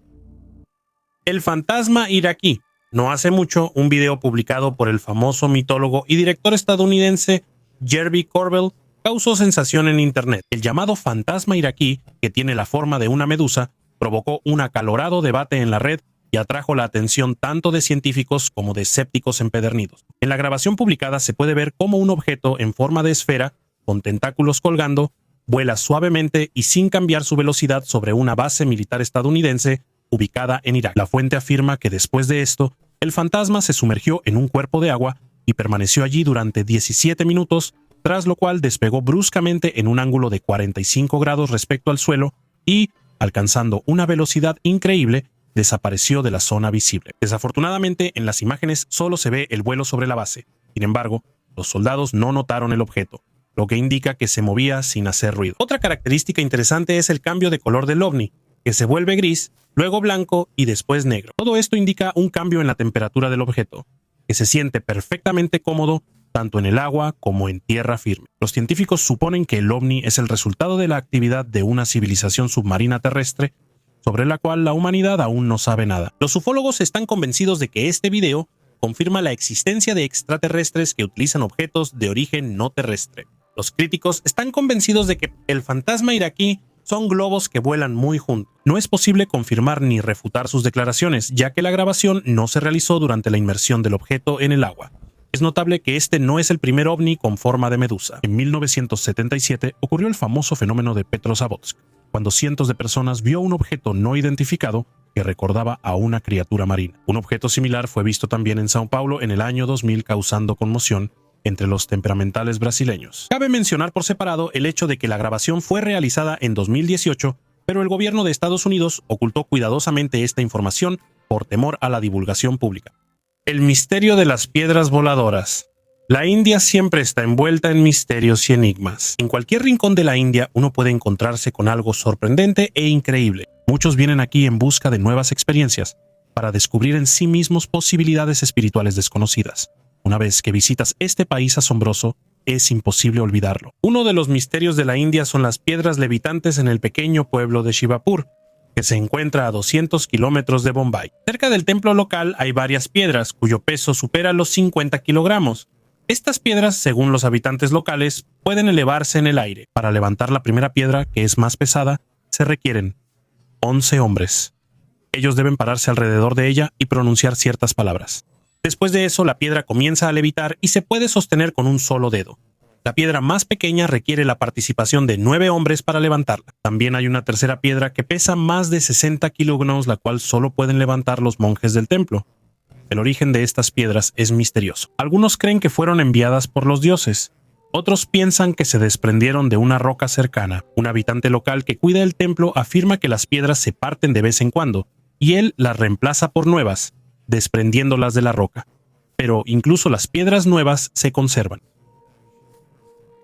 El fantasma iraquí. No hace mucho, un video publicado por el famoso mitólogo y director estadounidense Jeremy Corbell causó sensación en internet. El llamado fantasma iraquí, que tiene la forma de una medusa, provocó un acalorado debate en la red y atrajo la atención tanto de científicos como de escépticos empedernidos. En la grabación publicada se puede ver cómo un objeto en forma de esfera, con tentáculos colgando, vuela suavemente y sin cambiar su velocidad sobre una base militar estadounidense ubicada en Irak. La fuente afirma que después de esto, el fantasma se sumergió en un cuerpo de agua y permaneció allí durante 17 minutos, tras lo cual despegó bruscamente en un ángulo de 45 grados respecto al suelo y, alcanzando una velocidad increíble, desapareció de la zona visible. Desafortunadamente, en las imágenes solo se ve el vuelo sobre la base. Sin embargo, los soldados no notaron el objeto, lo que indica que se movía sin hacer ruido. Otra característica interesante es el cambio de color del ovni, que se vuelve gris, luego blanco y después negro. Todo esto indica un cambio en la temperatura del objeto, que se siente perfectamente cómodo tanto en el agua como en tierra firme. Los científicos suponen que el ovni es el resultado de la actividad de una civilización submarina terrestre sobre la cual la humanidad aún no sabe nada. Los ufólogos están convencidos de que este video confirma la existencia de extraterrestres que utilizan objetos de origen no terrestre. Los críticos están convencidos de que el fantasma iraquí son globos que vuelan muy juntos. No es posible confirmar ni refutar sus declaraciones, ya que la grabación no se realizó durante la inmersión del objeto en el agua. Es notable que este no es el primer ovni con forma de medusa. En 1977 ocurrió el famoso fenómeno de Petrozavodsk, cuando cientos de personas vio un objeto no identificado que recordaba a una criatura marina. Un objeto similar fue visto también en Sao Paulo en el año 2000, causando conmoción entre los temperamentales brasileños. Cabe mencionar por separado el hecho de que la grabación fue realizada en 2018, pero el gobierno de Estados Unidos ocultó cuidadosamente esta información por temor a la divulgación pública. El misterio de las piedras voladoras. La India siempre está envuelta en misterios y enigmas. En cualquier rincón de la India uno puede encontrarse con algo sorprendente e increíble. Muchos vienen aquí en busca de nuevas experiencias, para descubrir en sí mismos posibilidades espirituales desconocidas. Una vez que visitas este país asombroso, es imposible olvidarlo. Uno de los misterios de la India son las piedras levitantes en el pequeño pueblo de Shivapur, que se encuentra a 200 kilómetros de Bombay. Cerca del templo local hay varias piedras cuyo peso supera los 50 kilogramos. Estas piedras, según los habitantes locales, pueden elevarse en el aire. Para levantar la primera piedra, que es más pesada, se requieren 11 hombres. Ellos deben pararse alrededor de ella y pronunciar ciertas palabras. Después de eso, la piedra comienza a levitar y se puede sostener con un solo dedo. La piedra más pequeña requiere la participación de 9 hombres para levantarla. También hay una tercera piedra que pesa más de 60 kilogramos, la cual solo pueden levantar los monjes del templo. El origen de estas piedras es misterioso. Algunos creen que fueron enviadas por los dioses. Otros piensan que se desprendieron de una roca cercana. Un habitante local que cuida el templo afirma que las piedras se parten de vez en cuando, y él las reemplaza por nuevas, desprendiéndolas de la roca. Pero incluso las piedras nuevas se conservan.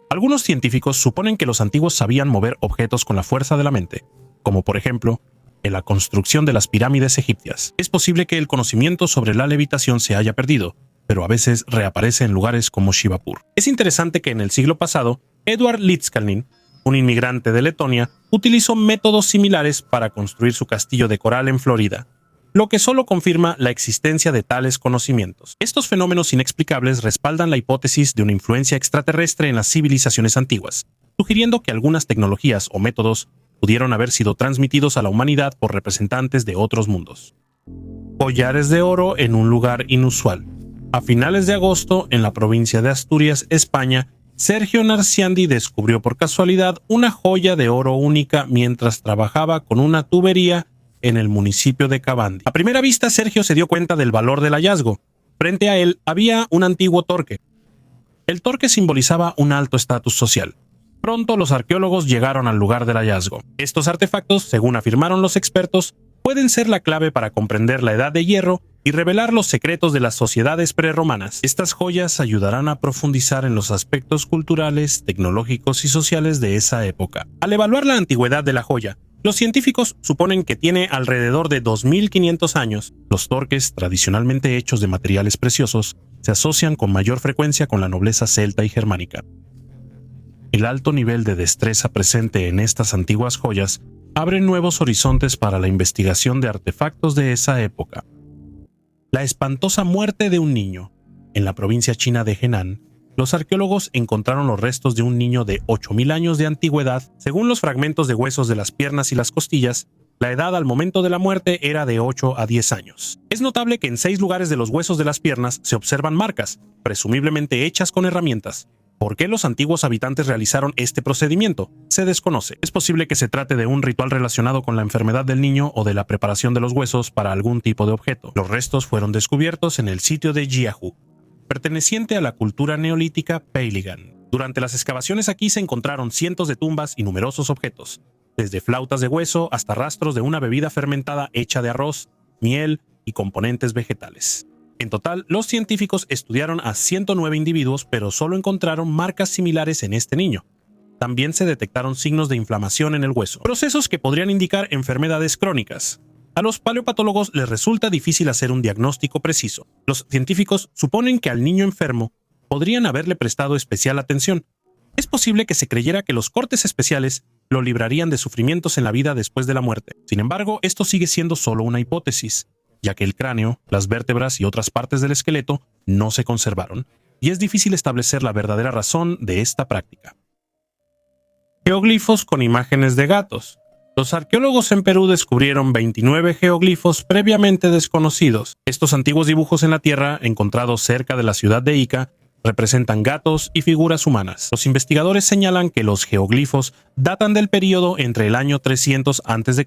Algunos científicos suponen que los antiguos sabían mover objetos con la fuerza de la mente, como por ejemplo, en la construcción de las pirámides egipcias. Es posible que el conocimiento sobre la levitación se haya perdido, pero a veces reaparece en lugares como Shivapur. Es interesante que en el siglo pasado, Edward Litzkalnin, un inmigrante de Letonia, utilizó métodos similares para construir su castillo de coral en Florida, lo que solo confirma la existencia de tales conocimientos. Estos fenómenos inexplicables respaldan la hipótesis de una influencia extraterrestre en las civilizaciones antiguas, sugiriendo que algunas tecnologías o métodos pudieron haber sido transmitidos a la humanidad por representantes de otros mundos. Collares de oro en un lugar inusual. A finales de agosto, en la provincia de Asturias, España, Sergio Narciandi descubrió por casualidad una joya de oro única mientras trabajaba con una tubería en el municipio de Cabandi. A primera vista, Sergio se dio cuenta del valor del hallazgo. Frente a él había un antiguo torque. El torque simbolizaba un alto estatus social. Pronto los arqueólogos llegaron al lugar del hallazgo. Estos artefactos, según afirmaron los expertos, pueden ser la clave para comprender la Edad de Hierro y revelar los secretos de las sociedades prerromanas. Estas joyas ayudarán a profundizar en los aspectos culturales, tecnológicos y sociales de esa época. Al evaluar la antigüedad de la joya, los científicos suponen que tiene alrededor de 2500 años. Los torques, tradicionalmente hechos de materiales preciosos, se asocian con mayor frecuencia con la nobleza celta y germánica. El alto nivel de destreza presente en estas antiguas joyas abre nuevos horizontes para la investigación de artefactos de esa época. La espantosa muerte de un niño. En la provincia china de Henan, los arqueólogos encontraron los restos de un niño de 8000 años de antigüedad. Según los fragmentos de huesos de las piernas y las costillas, la edad al momento de la muerte era de 8 a 10 años. Es notable que en 6 lugares de los huesos de las piernas se observan marcas, presumiblemente hechas con herramientas. ¿Por qué los antiguos habitantes realizaron este procedimiento? Se desconoce. Es posible que se trate de un ritual relacionado con la enfermedad del niño o de la preparación de los huesos para algún tipo de objeto. Los restos fueron descubiertos en el sitio de Jiahu, perteneciente a la cultura neolítica Peiligan. Durante las excavaciones aquí se encontraron cientos de tumbas y numerosos objetos, desde flautas de hueso hasta rastros de una bebida fermentada hecha de arroz, miel y componentes vegetales. En total, los científicos estudiaron a 109 individuos, pero solo encontraron marcas similares en este niño. También se detectaron signos de inflamación en el hueso, procesos que podrían indicar enfermedades crónicas. A los paleopatólogos les resulta difícil hacer un diagnóstico preciso. Los científicos suponen que al niño enfermo podrían haberle prestado especial atención. Es posible que se creyera que los cortes especiales lo librarían de sufrimientos en la vida después de la muerte. Sin embargo, esto sigue siendo solo una hipótesis, ya que el cráneo, las vértebras y otras partes del esqueleto no se conservaron, y es difícil establecer la verdadera razón de esta práctica. Geoglifos con imágenes de gatos. Los arqueólogos en Perú descubrieron 29 geoglifos previamente desconocidos. Estos antiguos dibujos en la tierra, encontrados cerca de la ciudad de Ica, representan gatos y figuras humanas. Los investigadores señalan que los geoglifos datan del período entre el año 300 a.C.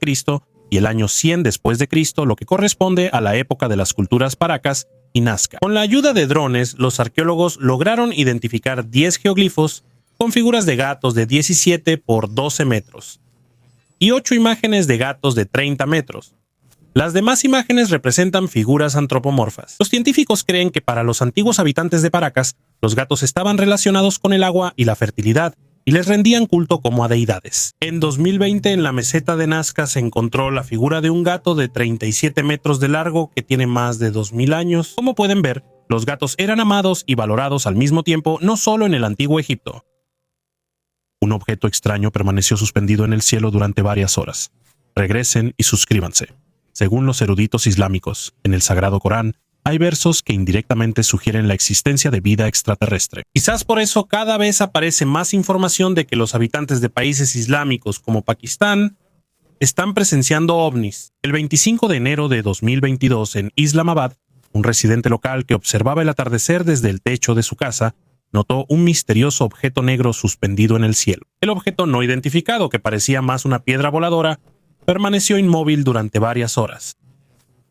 y el año 100 después de Cristo, lo que corresponde a la época de las culturas Paracas y Nazca. Con la ayuda de drones, los arqueólogos lograron identificar 10 geoglifos con figuras de gatos de 17 por 12 metros y 8 imágenes de gatos de 30 metros. Las demás imágenes representan figuras antropomorfas. Los científicos creen que para los antiguos habitantes de Paracas, los gatos estaban relacionados con el agua y la fertilidad, y les rendían culto como a deidades. En 2020, en la meseta de Nazca se encontró la figura de un gato de 37 metros de largo que tiene más de 2000 años. Como pueden ver, los gatos eran amados y valorados al mismo tiempo, no solo en el antiguo Egipto. Un objeto extraño permaneció suspendido en el cielo durante varias horas. Regresen y suscríbanse. Según los eruditos islámicos, en el Sagrado Corán, hay versos que indirectamente sugieren la existencia de vida extraterrestre. Quizás por eso cada vez aparece más información de que los habitantes de países islámicos como Pakistán están presenciando ovnis. El 25 de enero de 2022 en Islamabad, un residente local que observaba el atardecer desde el techo de su casa notó un misterioso objeto negro suspendido en el cielo. El objeto no identificado, que parecía más una piedra voladora, permaneció inmóvil durante varias horas.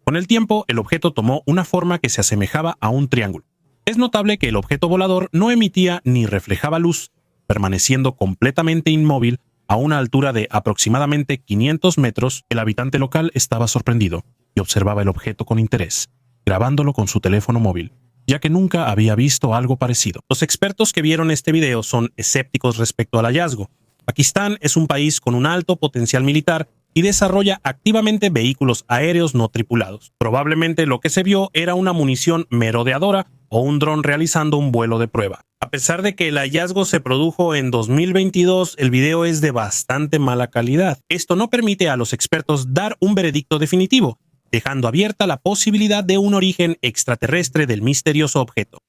Con el tiempo, el objeto tomó una forma que se asemejaba a un triángulo. Es notable que el objeto volador no emitía ni reflejaba luz, permaneciendo completamente inmóvil a una altura de aproximadamente 500 metros. El habitante local estaba sorprendido y observaba el objeto con interés, grabándolo con su teléfono móvil, ya que nunca había visto algo parecido. Los expertos que vieron este video son escépticos respecto al hallazgo. Pakistán es un país con un alto potencial militar y desarrolla activamente vehículos aéreos no tripulados. Probablemente lo que se vio era una munición merodeadora o un dron realizando un vuelo de prueba. A pesar de que el hallazgo se produjo en 2022, el video es de bastante mala calidad. Esto no permite a los expertos dar un veredicto definitivo, dejando abierta la posibilidad de un origen extraterrestre del misterioso objeto.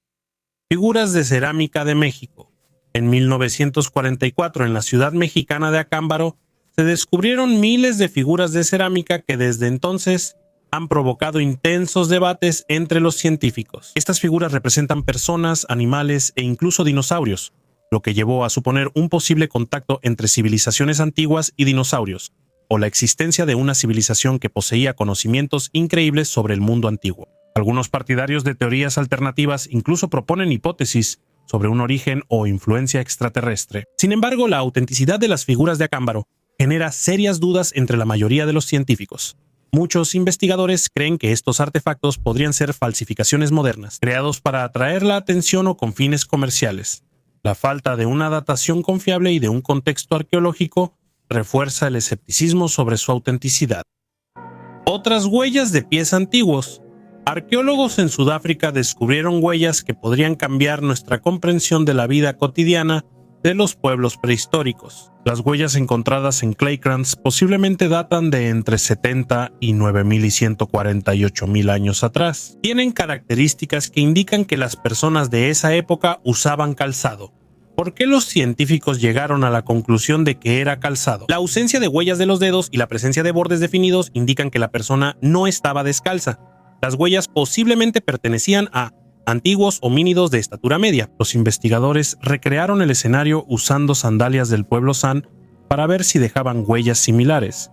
Figuras de cerámica de México. En 1944, en la ciudad mexicana de Acámbaro, se descubrieron miles de figuras de cerámica que desde entonces han provocado intensos debates entre los científicos. Estas figuras representan personas, animales e incluso dinosaurios, lo que llevó a suponer un posible contacto entre civilizaciones antiguas y dinosaurios, o la existencia de una civilización que poseía conocimientos increíbles sobre el mundo antiguo. Algunos partidarios de teorías alternativas incluso proponen hipótesis sobre un origen o influencia extraterrestre. Sin embargo, la autenticidad de las figuras de Acámbaro genera serias dudas entre la mayoría de los científicos. Muchos investigadores creen que estos artefactos podrían ser falsificaciones modernas, creados para atraer la atención o con fines comerciales. La falta de una datación confiable y de un contexto arqueológico refuerza el escepticismo sobre su autenticidad. Otras huellas de pies antiguos. Arqueólogos en Sudáfrica descubrieron huellas que podrían cambiar nuestra comprensión de la vida cotidiana de los pueblos prehistóricos. Las huellas encontradas en Claycrans posiblemente datan de entre 70 y 9.000 y 148.000 años atrás. Tienen características que indican que las personas de esa época usaban calzado. ¿Por qué los científicos llegaron a la conclusión de que era calzado? La ausencia de huellas de los dedos y la presencia de bordes definidos indican que la persona no estaba descalza. Las huellas posiblemente pertenecían a antiguos homínidos de estatura media. Los investigadores recrearon el escenario usando sandalias del pueblo San para ver si dejaban huellas similares.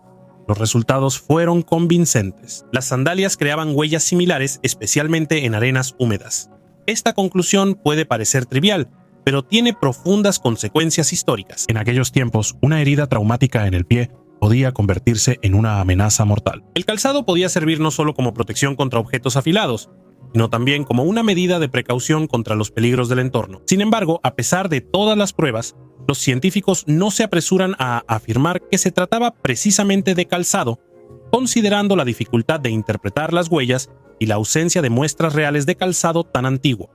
Los resultados fueron convincentes. Las sandalias creaban huellas similares, especialmente en arenas húmedas. Esta conclusión puede parecer trivial, pero tiene profundas consecuencias históricas. En aquellos tiempos, una herida traumática en el pie podía convertirse en una amenaza mortal. El calzado podía servir no solo como protección contra objetos afilados, sino también como una medida de precaución contra los peligros del entorno. Sin embargo, a pesar de todas las pruebas, los científicos no se apresuran a afirmar que se trataba precisamente de calzado, considerando la dificultad de interpretar las huellas y la ausencia de muestras reales de calzado tan antiguo.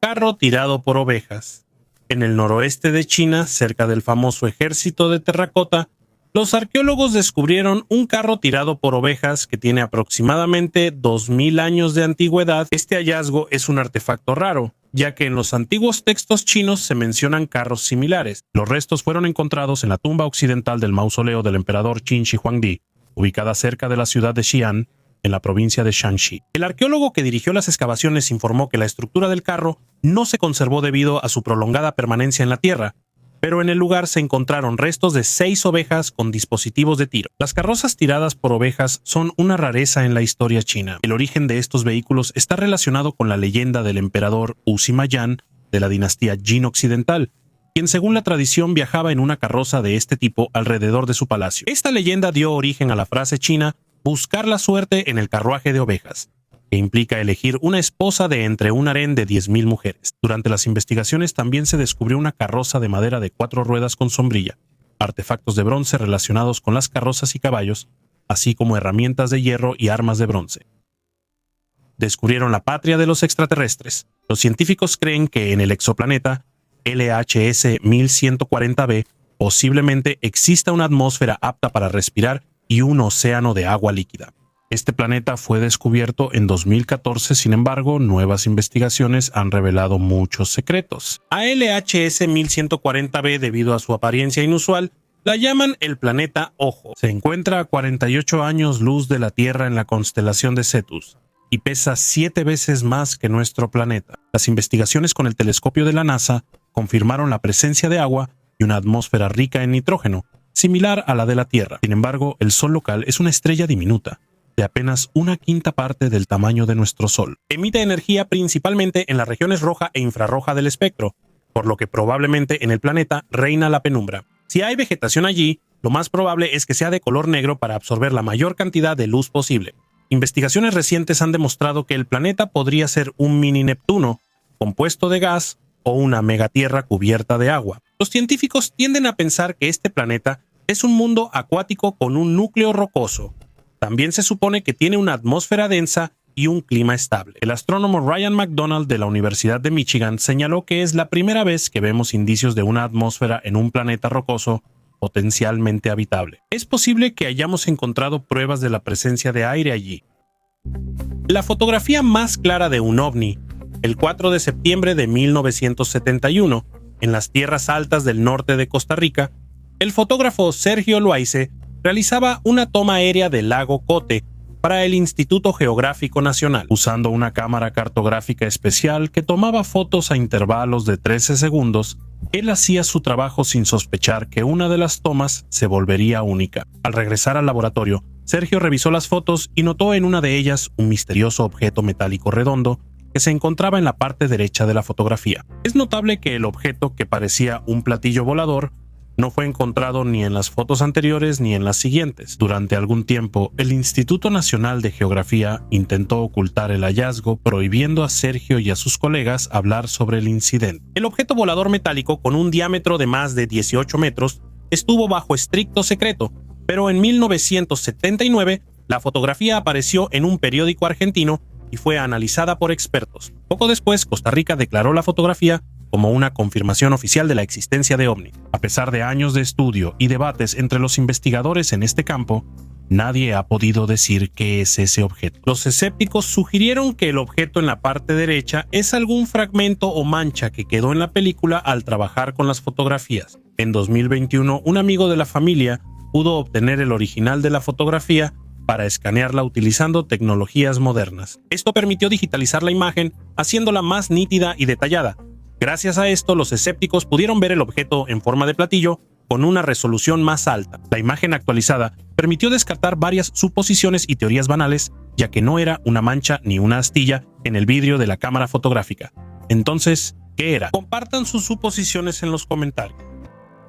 Carro tirado por ovejas. En el noroeste de China, cerca del famoso ejército de terracota, los arqueólogos descubrieron un carro tirado por ovejas que tiene aproximadamente 2.000 años de antigüedad. Este hallazgo es un artefacto raro, ya que en los antiguos textos chinos se mencionan carros similares. Los restos fueron encontrados en la tumba occidental del mausoleo del emperador Qin Shi Huangdi, ubicada cerca de la ciudad de Xi'an, en la provincia de Shanxi. El arqueólogo que dirigió las excavaciones informó que la estructura del carro no se conservó debido a su prolongada permanencia en la tierra, pero en el lugar se encontraron restos de 6 ovejas con dispositivos de tiro. Las carrozas tiradas por ovejas son una rareza en la historia china. El origen de estos vehículos está relacionado con la leyenda del emperador Sima-Yan de la dinastía Jin occidental, quien según la tradición viajaba en una carroza de este tipo alrededor de su palacio. Esta leyenda dio origen a la frase china buscar la suerte en el carruaje de ovejas, que implica elegir una esposa de entre un harén de 10.000 mujeres. Durante las investigaciones también se descubrió una carroza de madera de 4 ruedas con sombrilla, artefactos de bronce relacionados con las carrozas y caballos, así como herramientas de hierro y armas de bronce. Descubrieron la patria de los extraterrestres. Los científicos creen que en el exoplaneta LHS 1140b posiblemente exista una atmósfera apta para respirar y un océano de agua líquida. Este planeta fue descubierto en 2014, sin embargo, nuevas investigaciones han revelado muchos secretos. A LHS 1140b, debido a su apariencia inusual, la llaman el planeta Ojo. Se encuentra a 48 años luz de la Tierra en la constelación de Cetus y pesa 7 veces más que nuestro planeta. Las investigaciones con el telescopio de la NASA confirmaron la presencia de agua y una atmósfera rica en nitrógeno, similar a la de la Tierra. Sin embargo, el Sol local es una estrella diminuta, de apenas 1/5 parte del tamaño de nuestro Sol. Emite energía principalmente en las regiones roja e infrarroja del espectro, por lo que probablemente en el planeta reina la penumbra. Si hay vegetación allí, lo más probable es que sea de color negro para absorber la mayor cantidad de luz posible. Investigaciones recientes han demostrado que el planeta podría ser un mini Neptuno, compuesto de gas, o una megatierra cubierta de agua. Los científicos tienden a pensar que este planeta es un mundo acuático con un núcleo rocoso. También se supone que tiene una atmósfera densa y un clima estable. El astrónomo Ryan McDonald de la Universidad de Michigan señaló que es la primera vez que vemos indicios de una atmósfera en un planeta rocoso potencialmente habitable. Es posible que hayamos encontrado pruebas de la presencia de aire allí. La fotografía más clara de un ovni, el 4 de septiembre de 1971, en las tierras altas del norte de Costa Rica, el fotógrafo Sergio Loaize realizaba una toma aérea del lago Cote para el Instituto Geográfico Nacional, usando una cámara cartográfica especial que tomaba fotos a intervalos de 13 segundos. Él hacía su trabajo sin sospechar que una de las tomas se volvería única. Al regresar al laboratorio, Sergio revisó las fotos y notó en una de ellas un misterioso objeto metálico redondo que se encontraba en la parte derecha de la fotografía. Es notable que el objeto, que parecía un platillo volador, no fue encontrado ni en las fotos anteriores ni en las siguientes. Durante algún tiempo, el Instituto Nacional de Geografía intentó ocultar el hallazgo, prohibiendo a Sergio y a sus colegas hablar sobre el incidente. El objeto volador metálico, con un diámetro de más de 18 metros, estuvo bajo estricto secreto, pero en 1979 la fotografía apareció en un periódico argentino y fue analizada por expertos. Poco después, Costa Rica declaró la fotografía como una confirmación oficial de la existencia de ovnis. A pesar de años de estudio y debates entre los investigadores en este campo, nadie ha podido decir qué es ese objeto. Los escépticos sugirieron que el objeto en la parte derecha es algún fragmento o mancha que quedó en la película al trabajar con las fotografías. En 2021, un amigo de la familia pudo obtener el original de la fotografía para escanearla utilizando tecnologías modernas. Esto permitió digitalizar la imagen, haciéndola más nítida y detallada. Gracias a esto, los escépticos pudieron ver el objeto en forma de platillo con una resolución más alta. La imagen actualizada permitió descartar varias suposiciones y teorías banales, ya que no era una mancha ni una astilla en el vidrio de la cámara fotográfica. Entonces, ¿qué era? Compartan sus suposiciones en los comentarios.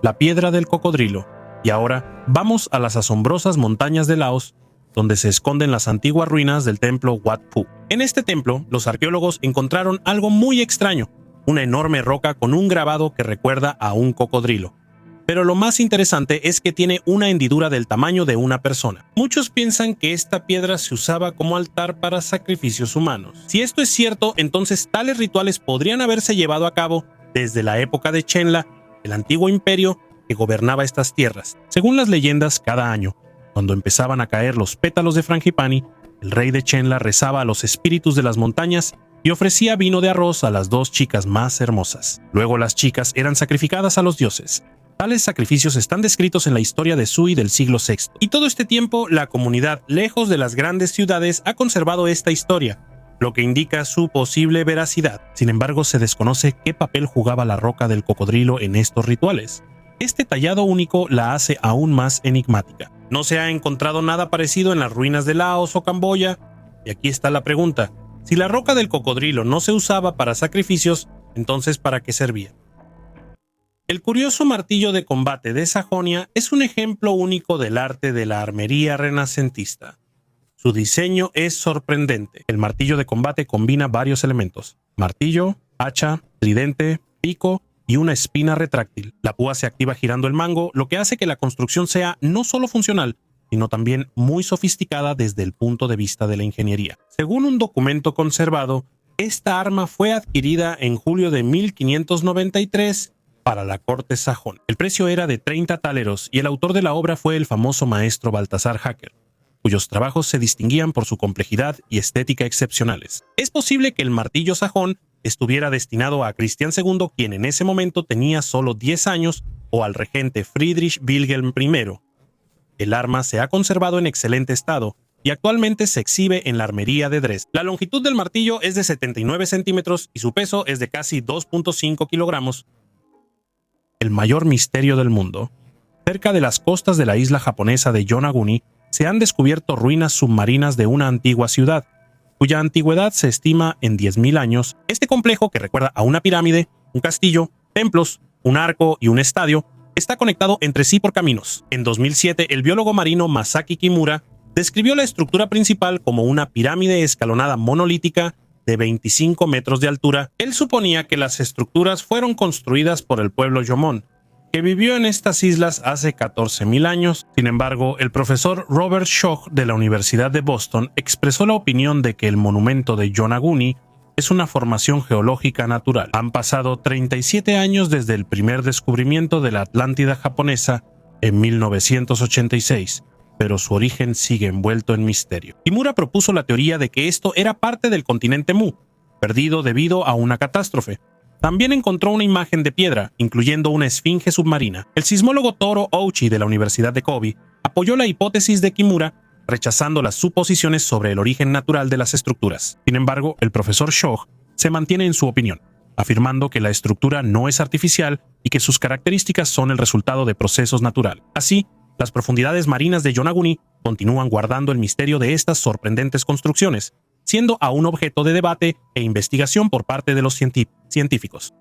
La piedra del cocodrilo. Y ahora, vamos a las asombrosas montañas de Laos, donde se esconden las antiguas ruinas del templo Wat Phu. En este templo, los arqueólogos encontraron algo muy extraño, una enorme roca con un grabado que recuerda a un cocodrilo. Pero lo más interesante es que tiene una hendidura del tamaño de una persona. Muchos piensan que esta piedra se usaba como altar para sacrificios humanos. Si esto es cierto, entonces tales rituales podrían haberse llevado a cabo desde la época de Chenla, el antiguo imperio que gobernaba estas tierras. Según las leyendas, cada año, cuando empezaban a caer los pétalos de Frangipani, el rey de Chenla rezaba a los espíritus de las montañas y ofrecía vino de arroz a las dos chicas más hermosas. Luego las chicas eran sacrificadas a los dioses. Tales sacrificios están descritos en la historia de Sui del siglo VI. Y todo este tiempo, la comunidad, lejos de las grandes ciudades, ha conservado esta historia, lo que indica su posible veracidad. Sin embargo, se desconoce qué papel jugaba la roca del cocodrilo en estos rituales. Este tallado único la hace aún más enigmática. No se ha encontrado nada parecido en las ruinas de Laos o Camboya. Y aquí está la pregunta. Si la roca del cocodrilo no se usaba para sacrificios, entonces ¿para qué servía? El curioso martillo de combate de Sajonia es un ejemplo único del arte de la armería renacentista. Su diseño es sorprendente. El martillo de combate combina varios elementos: martillo, hacha, tridente, pico y una espina retráctil. La púa se activa girando el mango, lo que hace que la construcción sea no solo funcional, sino también muy sofisticada desde el punto de vista de la ingeniería. Según un documento conservado, esta arma fue adquirida en julio de 1593 para la corte sajona. El precio era de 30 taleros y el autor de la obra fue el famoso maestro Baltasar Hacker, cuyos trabajos se distinguían por su complejidad y estética excepcionales. Es posible que el martillo sajón estuviera destinado a Cristián II, quien en ese momento tenía solo 10 años, o al regente Friedrich Wilhelm I. El arma se ha conservado en excelente estado y actualmente se exhibe en la armería de Dresde. La longitud del martillo es de 79 centímetros y su peso es de casi 2.5 kilogramos. El mayor misterio del mundo. Cerca de las costas de la isla japonesa de Yonaguni se han descubierto ruinas submarinas de una antigua ciudad, cuya antigüedad se estima en 10.000 años. Este complejo, que recuerda a una pirámide, un castillo, templos, un arco y un estadio, está conectado entre sí por caminos. En 2007, el biólogo marino Masaki Kimura describió la estructura principal como una pirámide escalonada monolítica de 25 metros de altura. Él suponía que las estructuras fueron construidas por el pueblo Yomon, que vivió en estas islas hace 14.000 años. Sin embargo, el profesor Robert Schoch de la Universidad de Boston expresó la opinión de que el monumento de Yonaguni es una formación geológica natural. Han pasado 37 años desde el primer descubrimiento de la Atlántida japonesa en 1986, pero su origen sigue envuelto en misterio. Kimura propuso la teoría de que esto era parte del continente Mu, perdido debido a una catástrofe. También encontró una imagen de piedra, incluyendo una esfinge submarina. El sismólogo Toro Ouchi de la Universidad de Kobe apoyó la hipótesis de Kimura, rechazando las suposiciones sobre el origen natural de las estructuras. Sin embargo, el profesor Schoch se mantiene en su opinión, afirmando que la estructura no es artificial y que sus características son el resultado de procesos naturales. Así, las profundidades marinas de Yonaguni continúan guardando el misterio de estas sorprendentes construcciones, siendo aún objeto de debate e investigación por parte de los científicos.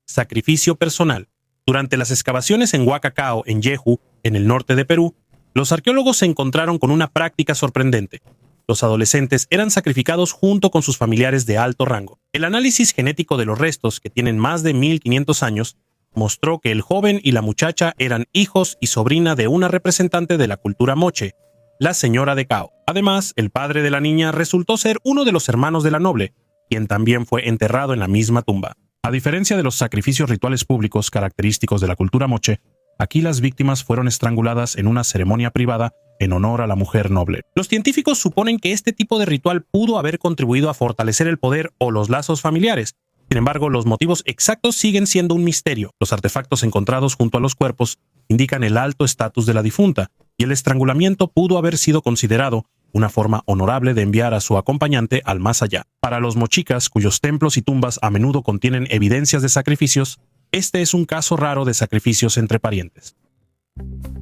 Sacrificio personal. Durante las excavaciones en Huacacao, en Yehu, en el norte de Perú, los arqueólogos se encontraron con una práctica sorprendente. Los adolescentes eran sacrificados junto con sus familiares de alto rango. El análisis genético de los restos, que tienen más de 1500 años, mostró que el joven y la muchacha eran hijos y sobrina de una representante de la cultura moche, la señora de Cao. Además, el padre de la niña resultó ser uno de los hermanos de la noble, quien también fue enterrado en la misma tumba. A diferencia de los sacrificios rituales públicos característicos de la cultura moche, aquí las víctimas fueron estranguladas en una ceremonia privada en honor a la mujer noble. Los científicos suponen que este tipo de ritual pudo haber contribuido a fortalecer el poder o los lazos familiares. Sin embargo, los motivos exactos siguen siendo un misterio. Los artefactos encontrados junto a los cuerpos indican el alto estatus de la difunta, y el estrangulamiento pudo haber sido considerado una forma honorable de enviar a su acompañante al más allá. Para los mochicas, cuyos templos y tumbas a menudo contienen evidencias de sacrificios, este es un caso raro de sacrificios entre parientes.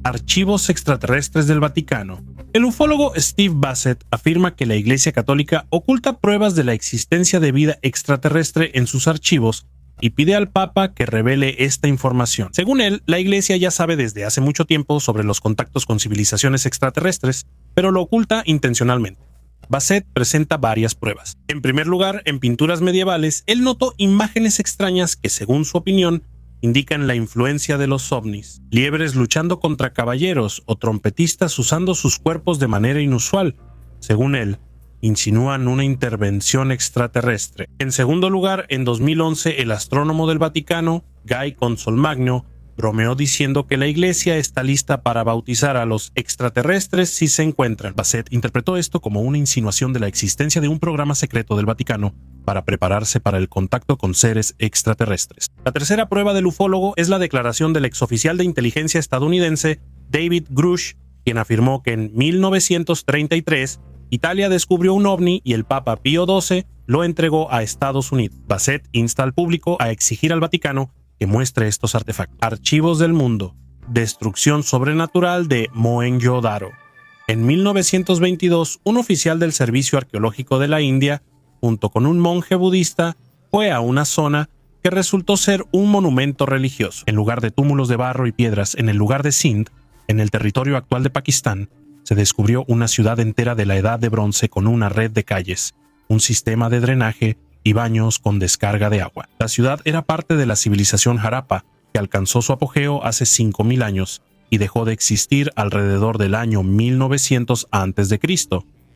Archivos extraterrestres del Vaticano. El ufólogo Steve Bassett afirma que la Iglesia Católica oculta pruebas de la existencia de vida extraterrestre en sus archivos y pide al Papa que revele esta información. Según él, la Iglesia ya sabe desde hace mucho tiempo sobre los contactos con civilizaciones extraterrestres, pero lo oculta intencionalmente. Bassett presenta varias pruebas. En primer lugar, en pinturas medievales, él notó imágenes extrañas que, según su opinión, indican la influencia de los ovnis. Liebres luchando contra caballeros o trompetistas usando sus cuerpos de manera inusual. Según él, insinúan una intervención extraterrestre. En segundo lugar, en 2011, el astrónomo del Vaticano, Guy Consolmagno, bromeó diciendo que la Iglesia está lista para bautizar a los extraterrestres si se encuentran. Bassett interpretó esto como una insinuación de la existencia de un programa secreto del Vaticano para prepararse para el contacto con seres extraterrestres. La tercera prueba del ufólogo es la declaración del exoficial de inteligencia estadounidense David Grush, quien afirmó que en 1933 Italia descubrió un ovni y el Papa Pío XII lo entregó a Estados Unidos. Bassett insta al público a exigir al Vaticano que muestre estos artefactos. Archivos del mundo. Destrucción sobrenatural de Mohenjo-Daro. En 1922, un oficial del Servicio Arqueológico de la India, junto con un monje budista, fue a una zona que resultó ser un monumento religioso. En lugar de túmulos de barro y piedras en el lugar de Sindh, en el territorio actual de Pakistán, se descubrió una ciudad entera de la Edad de Bronce con una red de calles, un sistema de drenaje y baños con descarga de agua. La ciudad era parte de la civilización Harappa, que alcanzó su apogeo hace 5000 años y dejó de existir alrededor del año 1900 a.C.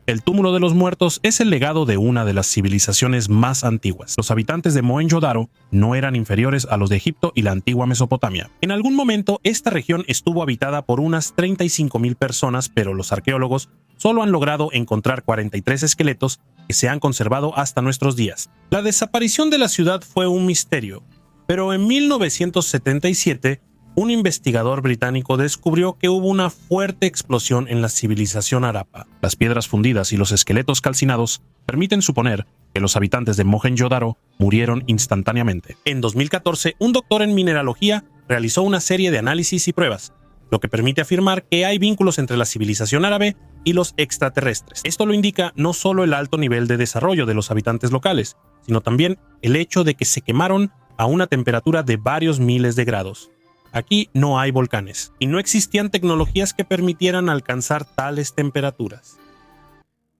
El túmulo de los muertos es el legado de una de las civilizaciones más antiguas. Los habitantes de Mohenjo-Daro no eran inferiores a los de Egipto y la antigua Mesopotamia. En algún momento, esta región estuvo habitada por unas 35.000 personas, pero los arqueólogos solo han logrado encontrar 43 esqueletos que se han conservado hasta nuestros días. La desaparición de la ciudad fue un misterio, pero en 1977, un investigador británico descubrió que hubo una fuerte explosión en la civilización Harappa. Las piedras fundidas y los esqueletos calcinados permiten suponer que los habitantes de Mohenjo-Daro murieron instantáneamente. En 2014, un doctor en mineralogía realizó una serie de análisis y pruebas, lo que permite afirmar que hay vínculos entre la civilización árabe y los extraterrestres. Esto lo indica no solo el alto nivel de desarrollo de los habitantes locales, sino también el hecho de que se quemaron a una temperatura de varios miles de grados. Aquí no hay volcanes, y no existían tecnologías que permitieran alcanzar tales temperaturas.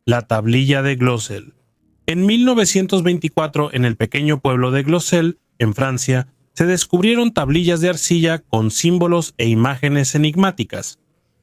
La tablilla de Glosel. En 1924, en el pequeño pueblo de Glosel, en Francia, se descubrieron tablillas de arcilla con símbolos e imágenes enigmáticas,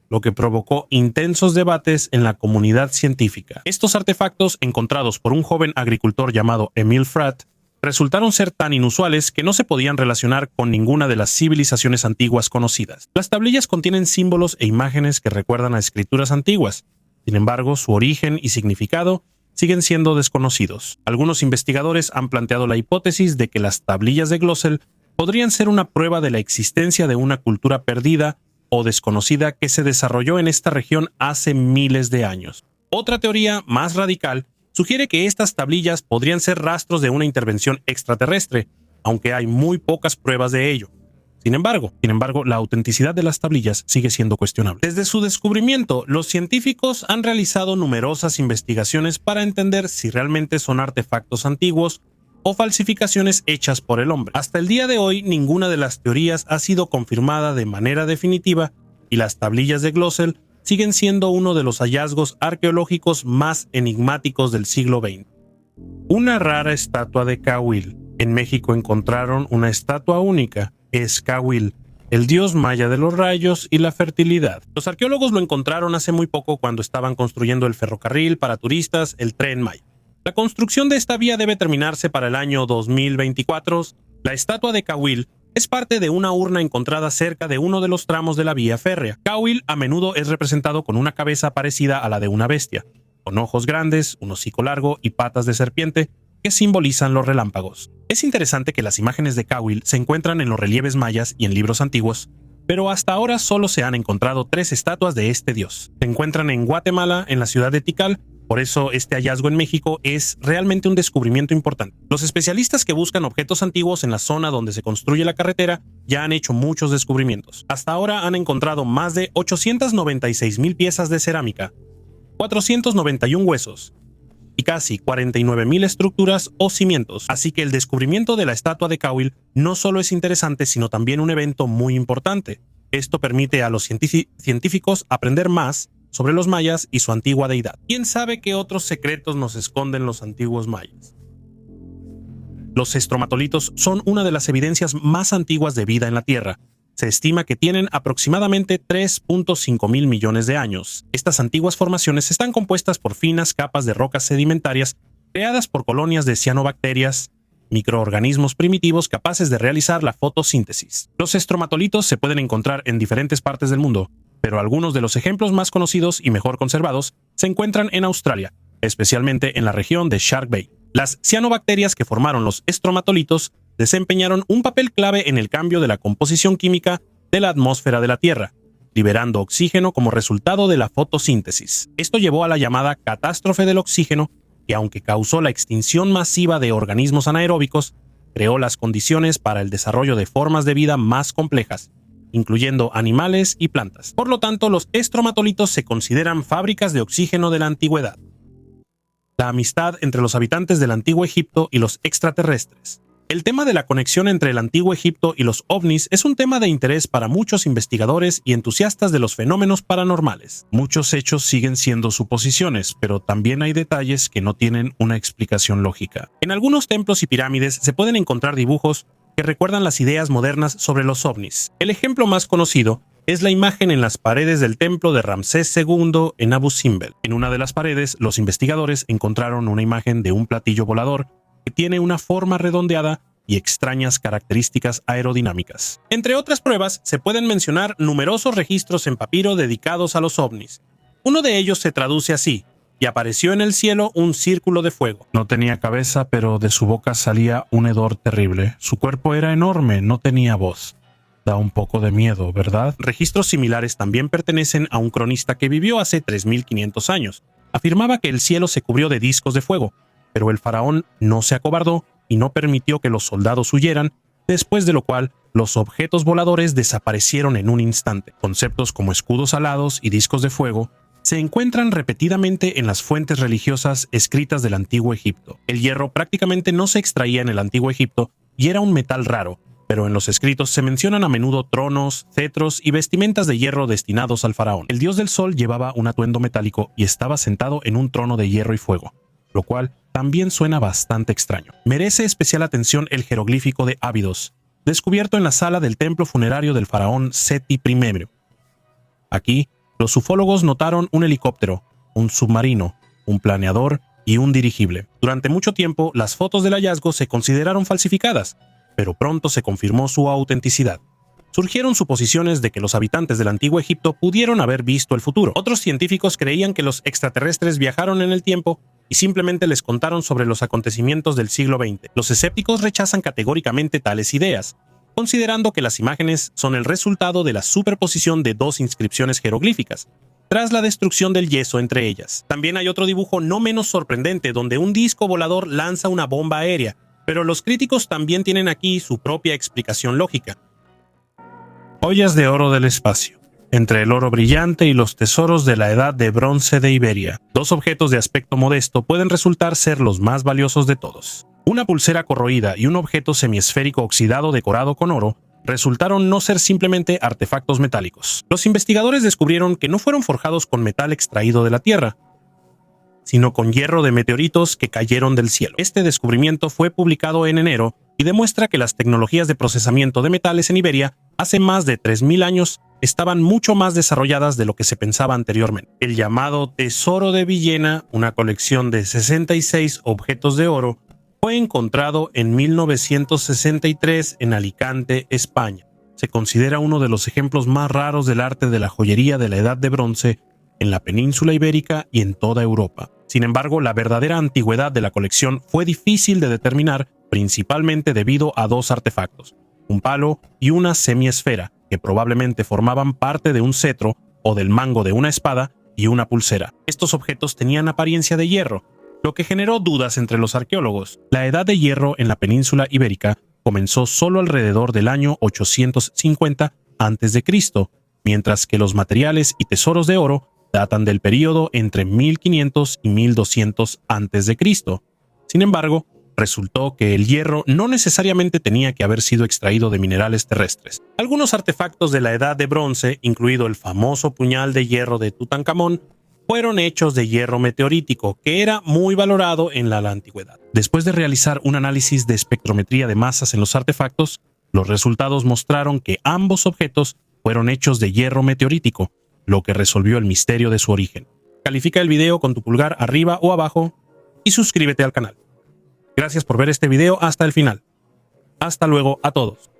lo que provocó intensos debates en la comunidad científica. Estos artefactos, encontrados por un joven agricultor llamado Emile Fratt, resultaron ser tan inusuales que no se podían relacionar con ninguna de las civilizaciones antiguas conocidas. Las tablillas contienen símbolos e imágenes que recuerdan a escrituras antiguas. Sin embargo, su origen y significado siguen siendo desconocidos. Algunos investigadores han planteado la hipótesis de que las tablillas de Glosel podrían ser una prueba de la existencia de una cultura perdida o desconocida que se desarrolló en esta región hace miles de años. Otra teoría más radical sugiere que estas tablillas podrían ser rastros de una intervención extraterrestre, aunque hay muy pocas pruebas de ello. Sin embargo, la autenticidad de las tablillas sigue siendo cuestionable. Desde su descubrimiento, los científicos han realizado numerosas investigaciones para entender si realmente son artefactos antiguos o falsificaciones hechas por el hombre. Hasta el día de hoy, ninguna de las teorías ha sido confirmada de manera definitiva y las tablillas de Glössel siguen siendo uno de los hallazgos arqueológicos más enigmáticos del siglo XX. Una rara estatua de Cahuil. En México encontraron una estatua única. Es Cahuil, el dios maya de los rayos y la fertilidad. Los arqueólogos lo encontraron hace muy poco cuando estaban construyendo el ferrocarril para turistas, el Tren Maya. La construcción de esta vía debe terminarse para el año 2024. La estatua de Cahuil es parte de una urna encontrada cerca de uno de los tramos de la vía férrea. Cahuil a menudo es representado con una cabeza parecida a la de una bestia, con ojos grandes, un hocico largo y patas de serpiente que simbolizan los relámpagos. Es interesante que las imágenes de Cahuil se encuentran en los relieves mayas y en libros antiguos, pero hasta ahora solo se han encontrado 3 estatuas de este dios. Se encuentran en Guatemala, en la ciudad de Tikal. Por eso este hallazgo en México es realmente un descubrimiento importante. Los especialistas que buscan objetos antiguos en la zona donde se construye la carretera ya han hecho muchos descubrimientos. Hasta ahora han encontrado más de 896,000 piezas de cerámica, 491 huesos y casi 49,000 estructuras o cimientos. Así que el descubrimiento de la estatua de Cahuil no solo es interesante, sino también un evento muy importante. Esto permite a los científicos aprender más sobre los mayas y su antigua deidad. ¿Quién sabe qué otros secretos nos esconden los antiguos mayas? Los estromatolitos son una de las evidencias más antiguas de vida en la Tierra. Se estima que tienen aproximadamente 3.5 mil millones de años. Estas antiguas formaciones están compuestas por finas capas de rocas sedimentarias creadas por colonias de cianobacterias, microorganismos primitivos capaces de realizar la fotosíntesis. Los estromatolitos se pueden encontrar en diferentes partes del mundo, pero algunos de los ejemplos más conocidos y mejor conservados se encuentran en Australia, especialmente en la región de Shark Bay. Las cianobacterias que formaron los estromatolitos desempeñaron un papel clave en el cambio de la composición química de la atmósfera de la Tierra, liberando oxígeno como resultado de la fotosíntesis. Esto llevó a la llamada catástrofe del oxígeno, que aunque causó la extinción masiva de organismos anaeróbicos, creó las condiciones para el desarrollo de formas de vida más complejas, incluyendo animales y plantas. Por lo tanto, los estromatolitos se consideran fábricas de oxígeno de la antigüedad. La amistad entre los habitantes del Antiguo Egipto y los extraterrestres. El tema de la conexión entre el Antiguo Egipto y los ovnis es un tema de interés para muchos investigadores y entusiastas de los fenómenos paranormales. Muchos hechos siguen siendo suposiciones, pero también hay detalles que no tienen una explicación lógica. En algunos templos y pirámides se pueden encontrar dibujos que recuerdan las ideas modernas sobre los ovnis. El ejemplo más conocido es la imagen en las paredes del templo de Ramsés II en Abu Simbel. En una de las paredes, los investigadores encontraron una imagen de un platillo volador que tiene una forma redondeada y extrañas características aerodinámicas. Entre otras pruebas, se pueden mencionar numerosos registros en papiro dedicados a los ovnis. Uno de ellos se traduce así: y apareció en el cielo un círculo de fuego. No tenía cabeza, pero de su boca salía un hedor terrible. Su cuerpo era enorme, no tenía voz. Da un poco de miedo, ¿verdad? Registros similares también pertenecen a un cronista que vivió hace 3.500 años. Afirmaba que el cielo se cubrió de discos de fuego, pero el faraón no se acobardó y no permitió que los soldados huyeran, después de lo cual los objetos voladores desaparecieron en un instante. Conceptos como escudos alados y discos de fuego se encuentran repetidamente en las fuentes religiosas escritas del Antiguo Egipto. El hierro prácticamente no se extraía en el Antiguo Egipto y era un metal raro, pero en los escritos se mencionan a menudo tronos, cetros y vestimentas de hierro destinados al faraón. El dios del sol llevaba un atuendo metálico y estaba sentado en un trono de hierro y fuego, lo cual también suena bastante extraño. Merece especial atención el jeroglífico de Abidos, descubierto en la sala del templo funerario del faraón Seti I. Aquí, los ufólogos notaron un helicóptero, un submarino, un planeador y un dirigible. Durante mucho tiempo, las fotos del hallazgo se consideraron falsificadas, pero pronto se confirmó su autenticidad. Surgieron suposiciones de que los habitantes del Antiguo Egipto pudieron haber visto el futuro. Otros científicos creían que los extraterrestres viajaron en el tiempo y simplemente les contaron sobre los acontecimientos del siglo XX. Los escépticos rechazan categóricamente tales ideas, considerando que las imágenes son el resultado de la superposición de 2 inscripciones jeroglíficas, tras la destrucción del yeso entre ellas. También hay otro dibujo no menos sorprendente donde un disco volador lanza una bomba aérea, pero los críticos también tienen aquí su propia explicación lógica. Joyas de oro del espacio. Entre el oro brillante y los tesoros de la Edad de Bronce de Iberia, dos objetos de aspecto modesto pueden resultar ser los más valiosos de todos. Una pulsera corroída y un objeto semiesférico oxidado decorado con oro resultaron no ser simplemente artefactos metálicos. Los investigadores descubrieron que no fueron forjados con metal extraído de la Tierra, sino con hierro de meteoritos que cayeron del cielo. Este descubrimiento fue publicado en enero y demuestra que las tecnologías de procesamiento de metales en Iberia hace más de 3000 años estaban mucho más desarrolladas de lo que se pensaba anteriormente. El llamado Tesoro de Villena, una colección de 66 objetos de oro, fue encontrado en 1963 en Alicante, España. Se considera uno de los ejemplos más raros del arte de la joyería de la Edad de Bronce en la península ibérica y en toda Europa. Sin embargo, la verdadera antigüedad de la colección fue difícil de determinar, principalmente debido a dos artefactos, un palo y una semiesfera, que probablemente formaban parte de un cetro o del mango de una espada y una pulsera. Estos objetos tenían apariencia de hierro, lo que generó dudas entre los arqueólogos. La edad de hierro en la península ibérica comenzó solo alrededor del año 850 a.C., mientras que los materiales y tesoros de oro datan del período entre 1500 y 1200 a.C. Sin embargo, resultó que el hierro no necesariamente tenía que haber sido extraído de minerales terrestres. Algunos artefactos de la Edad de Bronce, incluido el famoso puñal de hierro de Tutankamón, fueron hechos de hierro meteorítico, que era muy valorado en la antigüedad. Después de realizar un análisis de espectrometría de masas en los artefactos, los resultados mostraron que ambos objetos fueron hechos de hierro meteorítico, lo que resolvió el misterio de su origen. Califica el video con tu pulgar arriba o abajo y suscríbete al canal. Gracias por ver este video hasta el final. Hasta luego a todos.